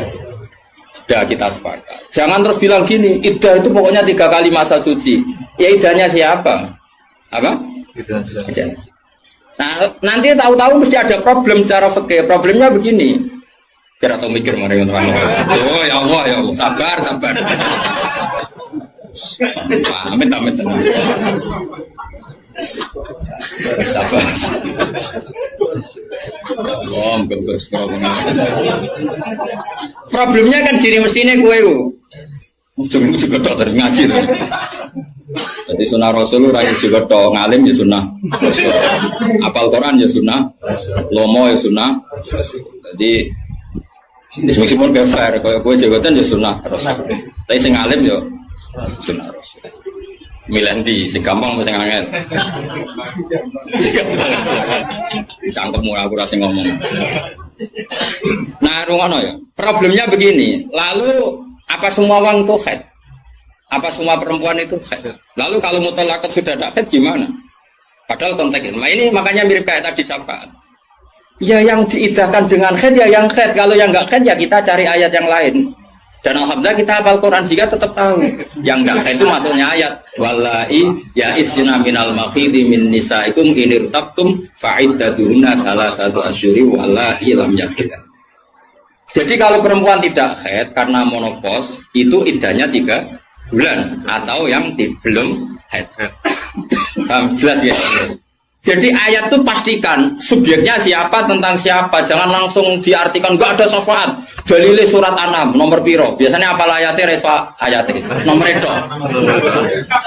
Sudah kita sepakat. Jangan terus bilang gini, idah itu pokoknya 3 kali masa suci. Ya idahnya siapa? Apa? Idah. Nah, nanti tahu-tahu mesti ada problem secara fikih. Problemnya begini. Kira tahu mikir mari teman. Oh ya Allah, sabar. Amit. Sabar. Problemnya kan gini mestinya gue juga tak dari ngaji tuh. Jadi sunnah Rasul rakyat juga tak ngalim ya sunnah Rasul. Apal Quran ya sunnah, lomo ya sunnah. Jadi meskipun gak fair, kalau gue jabatan ya sunnah Rasul. Tapi sing ngalim ya sunnah Rasul. Milih di si gampang mesti angel. Cangkemmu aku rasa ngomong. Nah, rungono ya. Problemnya begini. Lalu apa semua orang itu haid? Apa semua perempuan itu haid? Lalu kalau mutallaqat sudah ada haid gimana? Padahal konteksnya. Nah ini makanya mirip kayak tadi syafaat. Ya yang diidahkan dengan haid ya yang haid. Kalau yang enggak haid ya kita cari ayat yang lain. Dan alhamdulillah kita hafal Quran sehingga tetap tahu yang enggak haid itu maksudnya ayat wallahi ya isna minal makhidi min nisaikum in irtabtum fa'iddatuhunna salasatu asyhuri wallahi lam yahid. Jadi kalau perempuan tidak haid karena menopause itu iddahnya 3 bulan atau yang belum haid. Jelas ya. Jadi ayat itu pastikan subjeknya siapa tentang siapa, jangan langsung diartikan enggak ada syafaat. Dalile surat An-Nam nomor piro? Biasanya apa ayatnya resfa ayatnya nomor itu.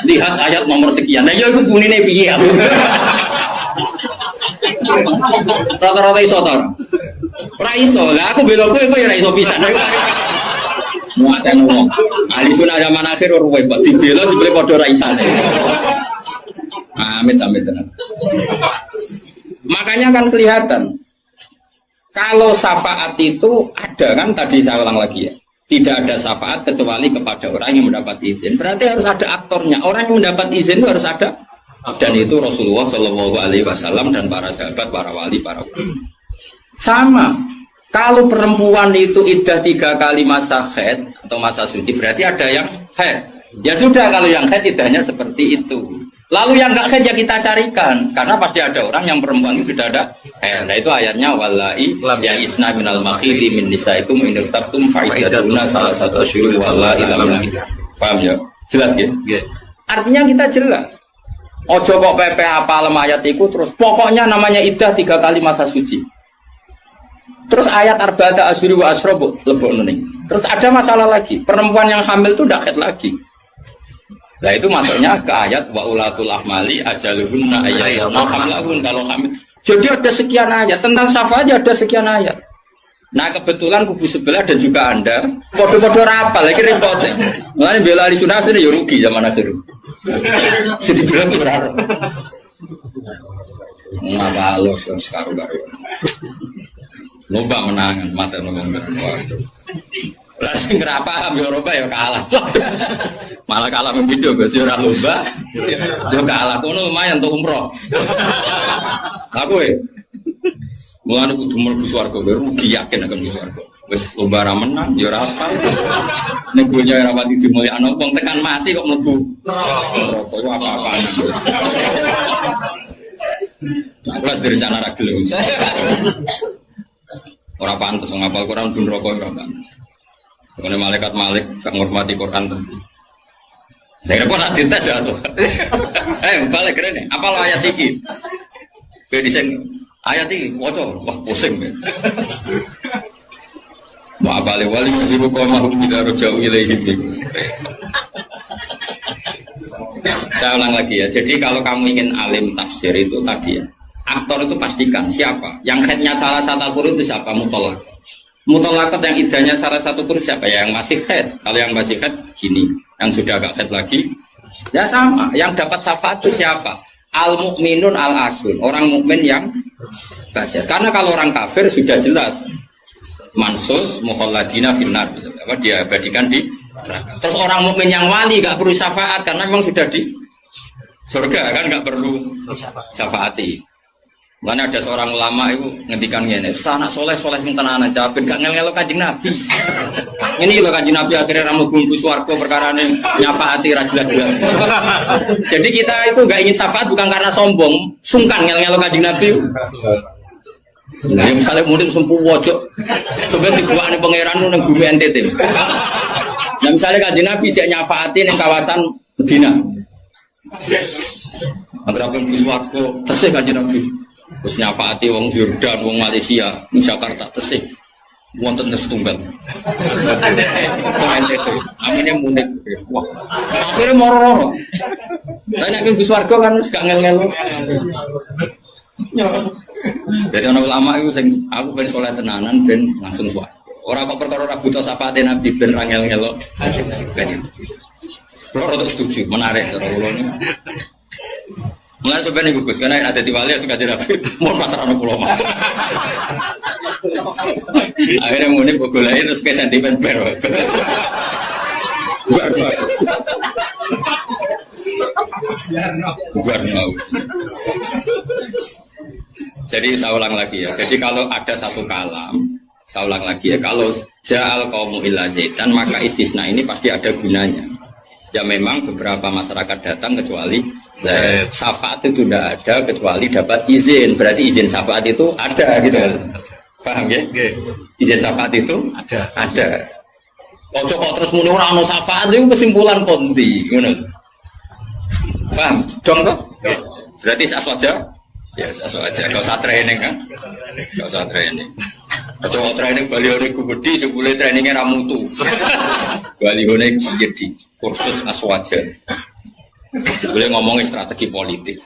Lihat ayat nomor sekian. Nah ya iku bunine piye? Rata-rata iso to. Ora iso. Lah aku belokku iku ya ora iso pisan. Muatan wong. Ahli sunah zaman akhir ruwet, dibela jebule padha ra isane. Amit. Makanya kan kelihatan kalau syafaat itu ada kan tadi saya ulang lagi ya. Tidak ada syafaat kecuali kepada orang yang mendapat izin. Berarti harus ada aktornya. Orang yang mendapat izin itu harus ada. Dan itu Rasulullah Shallallahu Alaihi Wasallam dan para sahabat, para wali, para ulama. Sama. Kalau perempuan itu iddah 3 kali masa haid atau masa suci berarti ada yang haid. Ya sudah kalau yang haid iddahnya seperti itu. Lalu yang enggak haid ya kita carikan karena pasti ada orang yang perempuan itu sudah ada. Nah itu ayatnya wallahi ya isna minal makhili min nisaikum in irtabtum fa'iddatuna salasatu asyhur wallahi lam yahid. Paham ya? Jelas ya? Artinya kita jelas. Ojo kok PP hafal ayat itu terus pokoknya namanya iddah 3 kali masa suci. Terus ayat arba'ata asyhur wa asra lebokno ning. Terus ada masalah lagi, perempuan yang hamil itu tidak haid lagi. Nah itu masuknya ke ayat wa ulatul ahmali ajaluhunna ayyadna hamlahun kalau hamil. Jadi ada sekian ayat tentang syafaat ada sekian ayat. Nah kebetulan kubu sebelah dan juga Anda podo-podo rapal lagi repotnya. Mulanya bela ahli sunnah ini ya rugi zaman akhir. Jadi bilang berharap. Ngapa halus dan sekarang-karu. Lomba menangan mata ngomong waduh. Lah sing ora paham Eropa ya kalah. Malah kalah video Gus ora lomba. Yo kalah kono lumayan untuk umroh. Aku mulane kudu mlebu swarga rugi yakin akan mlebu swarga. Wis lomba ra menang ya ora apa. Nek dunya ora pati dimulyakno wong tekan mati kok mlebu neraka yo apa-apaan. Nah, kelas dari sana ra gelem. Ora pantes ngapal Quran pun neraka ora pantes. Karena malaikat Malik tak menghormati Quran tentu. Saya kira nak dites ya tuh. Balik keren nih. Apa lo ayat ini? Bedisen ayat ini, wah pusing. Mau balik wali ibu kau mahu tidak jauh ilahim. Saya ulang lagi ya. Jadi kalau kamu ingin alim tafsir itu tadi ya. Aktor itu pastikan siapa. Yang headnya salah satu Al-Qur'an itu siapa? Mutolak. Mutolakat yang idahnya salah satu kurus siapa ya? Yang masih head. Kalau yang masih head gini, yang sudah agak head lagi, ya sama. Yang dapat syafaat itu siapa? Al-mu'minun al-asun, orang mukmin yang basir. Karena kalau orang kafir sudah jelas mansus mukhalladina finnar, apa dia abadikan di neraka. Terus orang mukmin yang wali gak perlu syafaat karena memang sudah di surga kan gak perlu syafaati. Mana ada seorang ulama itu ngendikan gini, Ustaz anak soleh sing tenanan jawabin gak ngel-ngelo Kanjeng Nabi. Ini lho Kanjeng Nabi akhirnya ramu bumbu swarga perkara ini nyafaati ra jelas-jelas. Jadi kita itu gak ingin syafaat bukan karena sombong, sungkan ngel-ngelo Kanjeng Nabi. Nah, misalnya murid sempuh wojok, coba dibuat nih pangeran nang bumi NTT. Nah misalnya Kanjeng Nabi cek nyafaati ning kawasan Medina. Agar apa bumbu swarga tesih Kanjeng Nabi. Terus nyafaati wong Jordan, wong Malaysia, wong Jakarta tesih. Wonten setunggal. Amine munik. Wah. Akhire moro-moro. Lah nek ke swarga kan wis gak ngel-ngel. Jadi ana ulama iku sing aku ben saleh tenanan ben langsung swarga. Ora kok perkara ora buta syafaate Nabi ben ra ngel-ngel. Ben. Kulo rada setuju, menarik cara kula niku. Mulai sebenarnya bagus karena ada di wali suka jadi nabi mau pasar anak pulau mah. Akhirnya munik begulai terus ke sentimen ber. Buar. Jadi saya ulang lagi ya. Jadi kalau ada satu kalam, saya ulang lagi ya. Kalau ja'al qaumu illa zaitan maka istisna ini pasti ada gunanya. Ya memang beberapa masyarakat datang kecuali syafaat itu tidak ada kecuali dapat izin. Berarti izin syafaat itu ada gitu. Paham ya? Izin syafaat itu ada. Kok terus muni ora ono syafaat itu kesimpulan konti, ngono. Paham? Dong toh? Berarti aswaja? Ya aswaja. Enggak usah training kan? Enggak usah training. Coba training balione gede jebule trainingnya ra mutu. Balione jadi kursus aswaja. Boleh ngomongin strategi politik.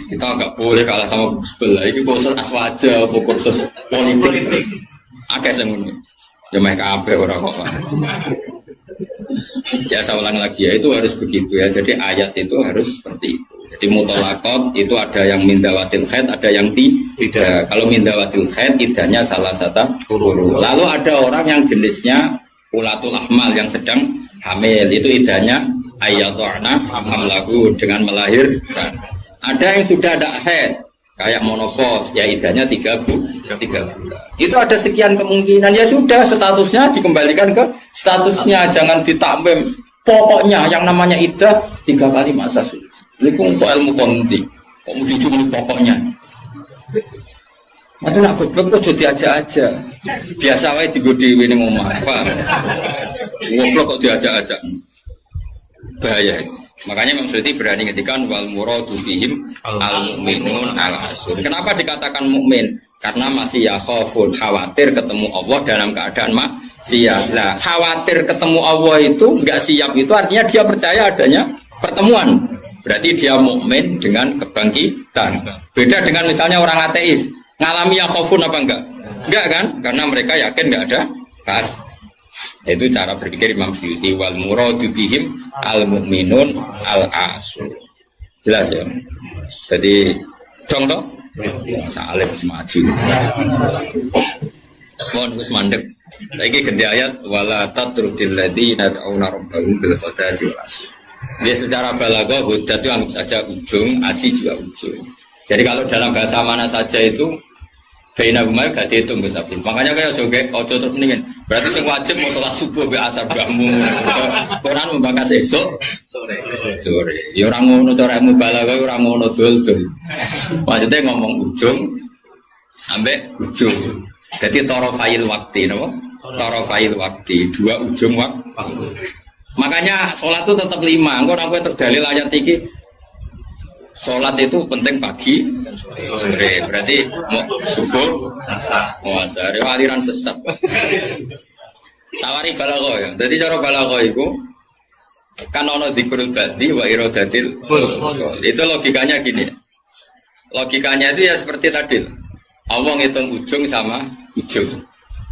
Kita nggak boleh kalah sama sebelah. Ini kursus aswaja, kursus politik. Akeh semuanya. Ya mereka kabeh ora kok. Ya saya ulang lagi ya itu harus begitu ya. Jadi ayat itu harus seperti itu. Jadi mutolakot itu ada yang mindawatil khaid, ada yang tidak. Kalau mindawatil khaid idahnya salah satu huruf. Lalu ada orang yang jenisnya ulatul ahmal yang sedang hamil itu idahnya ayyadhana hamlahu dengan melahirkan. Ada yang sudah ada haid kayak monopos ya idahnya 3 bulan. Itu ada sekian kemungkinan ya sudah statusnya dikembalikan ke statusnya jangan ditambahin. Pokoknya yang namanya idah 3 kali masa suci. Ini untuk ilmu konti. Kok mau cuma pokoknya. Aduh nak goblok kok jadi aja. Biasa wae digodewi ning omah. Paham? Goblok kok diajak-ajak. Bahaya. Makanya Imam Suyuti berani ngetikan wal muradu bihim al mu'minun al asur. Kenapa dikatakan mukmin? Karena masih yakhafun, khawatir ketemu Allah dalam keadaan maksiat. Nah, khawatir ketemu Allah itu enggak siap itu artinya dia percaya adanya pertemuan. Berarti dia mukmin dengan kebangkitan. Beda dengan misalnya orang ateis, ngalami yakhafun apa enggak? Enggak kan? Karena mereka yakin enggak ada kan. Itu cara berpikir Imam Suyuti wal muradu bihim al mu'minun al asur. Jelas ya. Jadi contoh salim semaju. Mohon Gus mandek. Saiki ganti ayat wala tatrudil ladina ta'una rabbahum bil ghadati wal asy. Dia secara balaghah hudat itu anggap saja ujung, asy juga ujung. Jadi kalau dalam bahasa mana saja itu Baina Gumai gak dihitung Gus Afif. Makanya kayak ojo terus mendingin. Berarti yang wajib mau sholat subuh be asar bahmu. Quran membahas esok sore. Ya orang ngono cara mubalaghah ora ngono dul-dul. Maksudnya ngomong ujung ambek ujung. Jadi tarafail waktu napa? Tarafail waktu, dua ujung waktu. Makanya sholat itu tetap 5. Engko nek kowe terdalil ayat iki sholat itu penting pagi, sore. Berarti mau subuh, asar, aliran sesat. Tawari balaghah ya. Jadi cara balaghah itu kan ono dzikrul badi wa iradatil. Itu logikanya gini. Logikanya itu ya seperti tadi. Allah ngitung ujung sama ujung.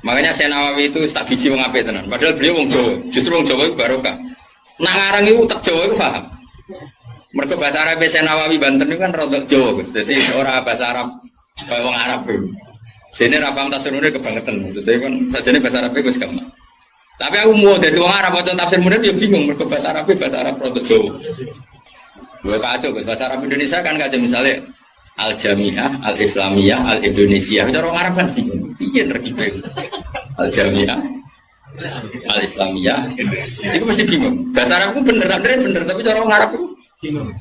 Makanya Syekh Nawawi itu tak biji wong apik tenan. Padahal beliau wong Jawa. Justru wong Jawa itu barokah. Nang ngarang itu tak Jawa itu paham. Mereka bahasa Arab Syekh Nawawi Banten itu kan rodok Jawa, Gus. Jadi orang bahasa Arab kayak wong Arab itu. Jadi rafam tafsir munir kebangetan. Jadi kan sajane bahasa Arab itu gampang. Tapi aku mau dari wong Arab atau tafsir munir dia bingung. Mereka bahasa Arab rodok Jawa. Dua kacau, bahasa Arab Indonesia kan kacau misalnya Al-Jami'ah, Al-Islamiyah, Al-Indonesia. Itu orang Arab kan bingung. Iya terkibah. Al-Jami'ah, Al-Islamiyah. Itu mesti bingung. Bahasa Arab itu bener, tapi orang Arab itu bingung.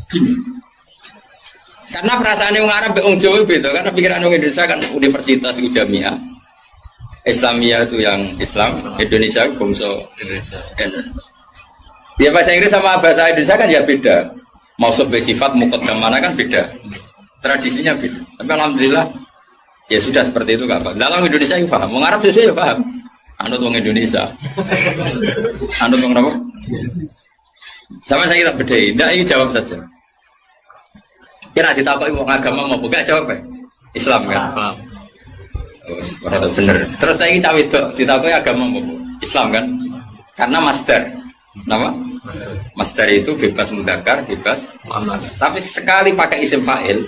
Karena perasaan orang Arab orang Jawa beda. Karena pikiran orang Indonesia kan universitas itu Jami'ah. Islamiyah itu yang Islam, Indonesia itu bangsa Indonesia. Ya bahasa Inggris sama bahasa Indonesia kan ya beda. Maksud bersifat muqaddam mana kan beda. Tradisinya beda. Tapi alhamdulillah ya sudah seperti itu gak apa. Dalam Indonesia yang paham, orang Arab sesuai ya paham. Anut orang Indonesia. Anut orang apa? Sama saya kita bedain. Tidak, ini jawab saja. Kira ditapai orang agama mau buka jawab ya? Islam kan? Islam. Oh, bener. Terus saya ini cawe itu ditapai agama mau Islam kan? Karena master. Nama? Master itu bebas mudzakkar, bebas muannas. Tapi sekali pakai isim fa'il,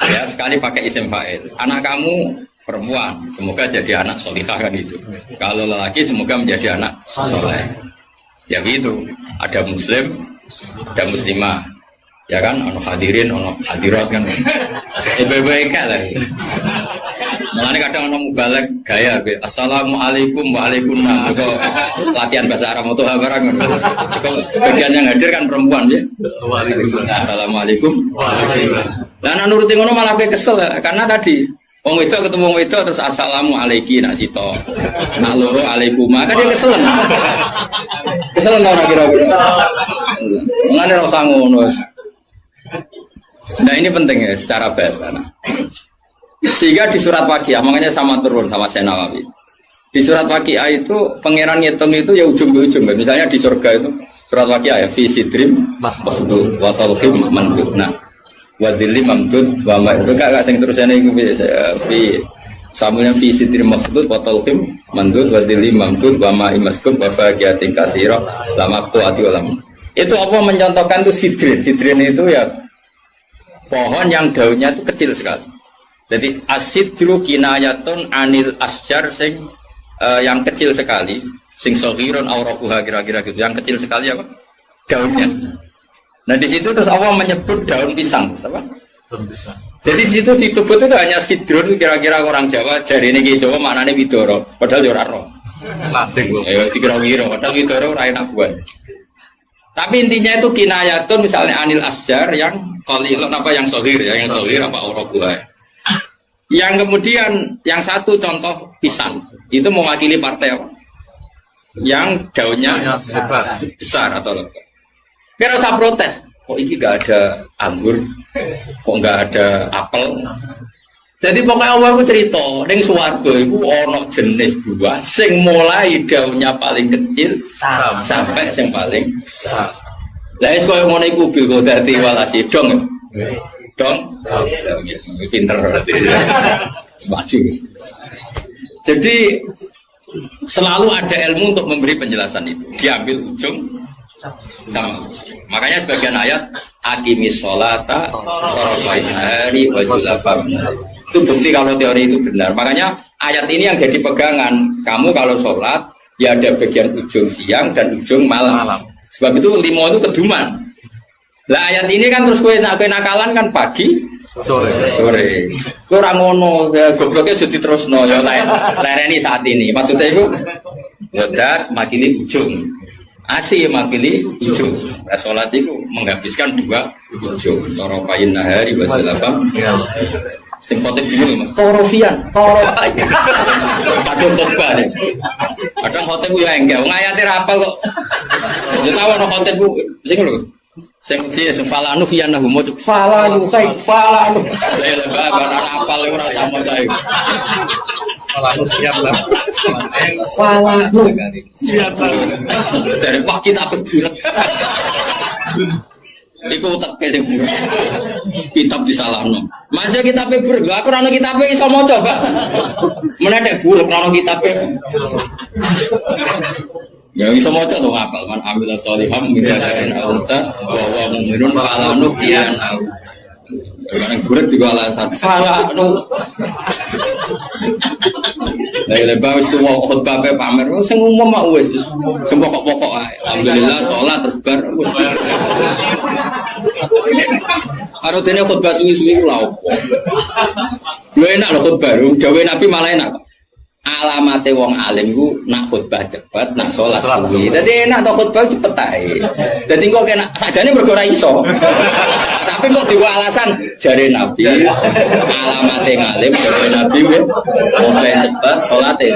ya sekali pakai isim fa'il. Anak kamu perempuan, semoga jadi anak solihah kan itu. Kalau lelaki semoga menjadi anak soleh. Ya gitu. Ada muslim, ada muslimah. Ya kan, ono hadirin, ono hadirat kan. Baik-baik lah. Mulane kadang ono mubalek gaya assalamualaikum waalaikumsalam. Kok latihan bahasa Arab itu barang. Kok sebagian yang hadir kan perempuan ya. Waalaikumsalam. Assalamualaikum. Waalaikumsalam. Lah nek nuruti ngono malah kowe kesel karena tadi wong wedok ketemu wong wedok terus assalamualaikum nak sito. Nak loro alaikuma kan dia kesel. Kesel ora kira-kira. Mulane ora usah ngono. Nah ini penting ya secara bahasa. Sehingga di surat Waqiah, makanya sama turun sama Syekh Nawawi. Di surat Waqiah itu pangeran ngitung itu ya ujung ke ujung. Misalnya di surga itu surat Waqiah ya fi sidrim mahmud wa talhim mandud. Nah, wa dhillim mamdud wa ma itu gak sing terusane iku fi samulnya fi sidrim mahmud wa talhim mandud wa dhillim mamdud wa ma imaskub wa faqiyatin katsira la maqtu'ati ulam. Itu apa mencontohkan itu sidrin. Sidrin itu ya pohon yang daunnya itu kecil sekali. Jadi asidru kinayatun anil asjar sing yang kecil sekali, sing soghirun auraquha kira-kira gitu. Yang kecil sekali apa? Daunnya. Nah di situ terus Allah menyebut daun pisang, apa? Daun pisang. Jadi di situ di tubuh itu hanya sidrun kira-kira orang Jawa, jari ini Jawa maknanya widoro, padahal ora roh. Lasing kok. Dikira-kira padahal widoro ora enak buat. Tapi intinya itu kinayatun misalnya anil asjar yang qalilun apa yang soghir ya, yang soghir apa auraquha. Yang kemudian yang satu contoh pisang itu mewakili partai apa? Yang daunnya besar atau lebat. Kira usah protes. Kok ini gak ada anggur? Kok gak ada apel? Jadi pokoknya Allah itu cerita, ning swarga iku ana jenis buah sing mulai daunnya paling kecil sampai sing paling besar. Lah wis koyo ngono iku bil kodati walasi dong. Dong. Pinter berarti. Maju. Jadi selalu ada ilmu untuk memberi penjelasan itu. Diambil ujung sama. Makanya sebagian ayat aqimis sholata tarafain nahari wa zulafam. Itu bukti kalau teori itu benar. Makanya ayat ini yang jadi pegangan. Kamu kalau sholat ya ada bagian ujung siang dan ujung malam. Sebab itu 5 itu keduman. Lah ayat ini kan terus kowe nakalan kan pagi sore. Kowe ora ngono, ya gobloknya jadi terusno ya lereni saat ini. Maksudnya itu wadat makili ujung. Asih makili ujung. Nah, sholat itu menghabiskan 2 ujung. Tarafain nahari wa zulafam. Sing khotib bingung Mas. Torofian. Kadang khotbah nih. Kadang khotib ku ya enggak. Wong ayate ra apal kok. Ya tahu ana khotib ku sing lho. Sing falanu fiyanahu mo falanu kai falanu. Lah babar ana apal ora sama kae. Falanu siap lah. Falanu. Siap. Dari Pak kita beburat. Iku teke sing buruk. Kitab disalahno. Masih kitabe buruk. Aku ora ono kitabe iso maca, Pak. Menedek buruk ora ono kitabe. Ya iso maca to apal man amila sholiham min dzakarin aw unsa wa huwa mu'minun fala nuhyiyanna. Barang buruk di alasan fala nu. Lah lebar wis khotbah pamer sing umum mak wis pokok-pokok ae. Alhamdulillah salat terus bar. Karo dene khotbah suwi-suwi ku lha opo? Lho enak lho khotbah, dawuh Nabi malah enak. Alamate wong alim ku nak khotbah cepet, nak salat suwi. Dadi enak to khotbah cepet ae. Dadi kok enak sakjane mergo ora iso. Tapi kok diwa alasan jare Nabi alamate ngalim jare Nabi khotbah cepet, salate.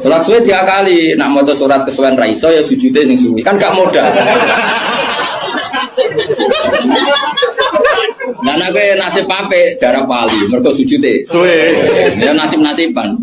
Salat suwi diakali, nak maca surat kesuwen ra iso ya sujude sing suwi. Kan gak modal. Nah, aku nasib pape jarak pali, mereka sujute. Suwe. Ya nasib-nasiban.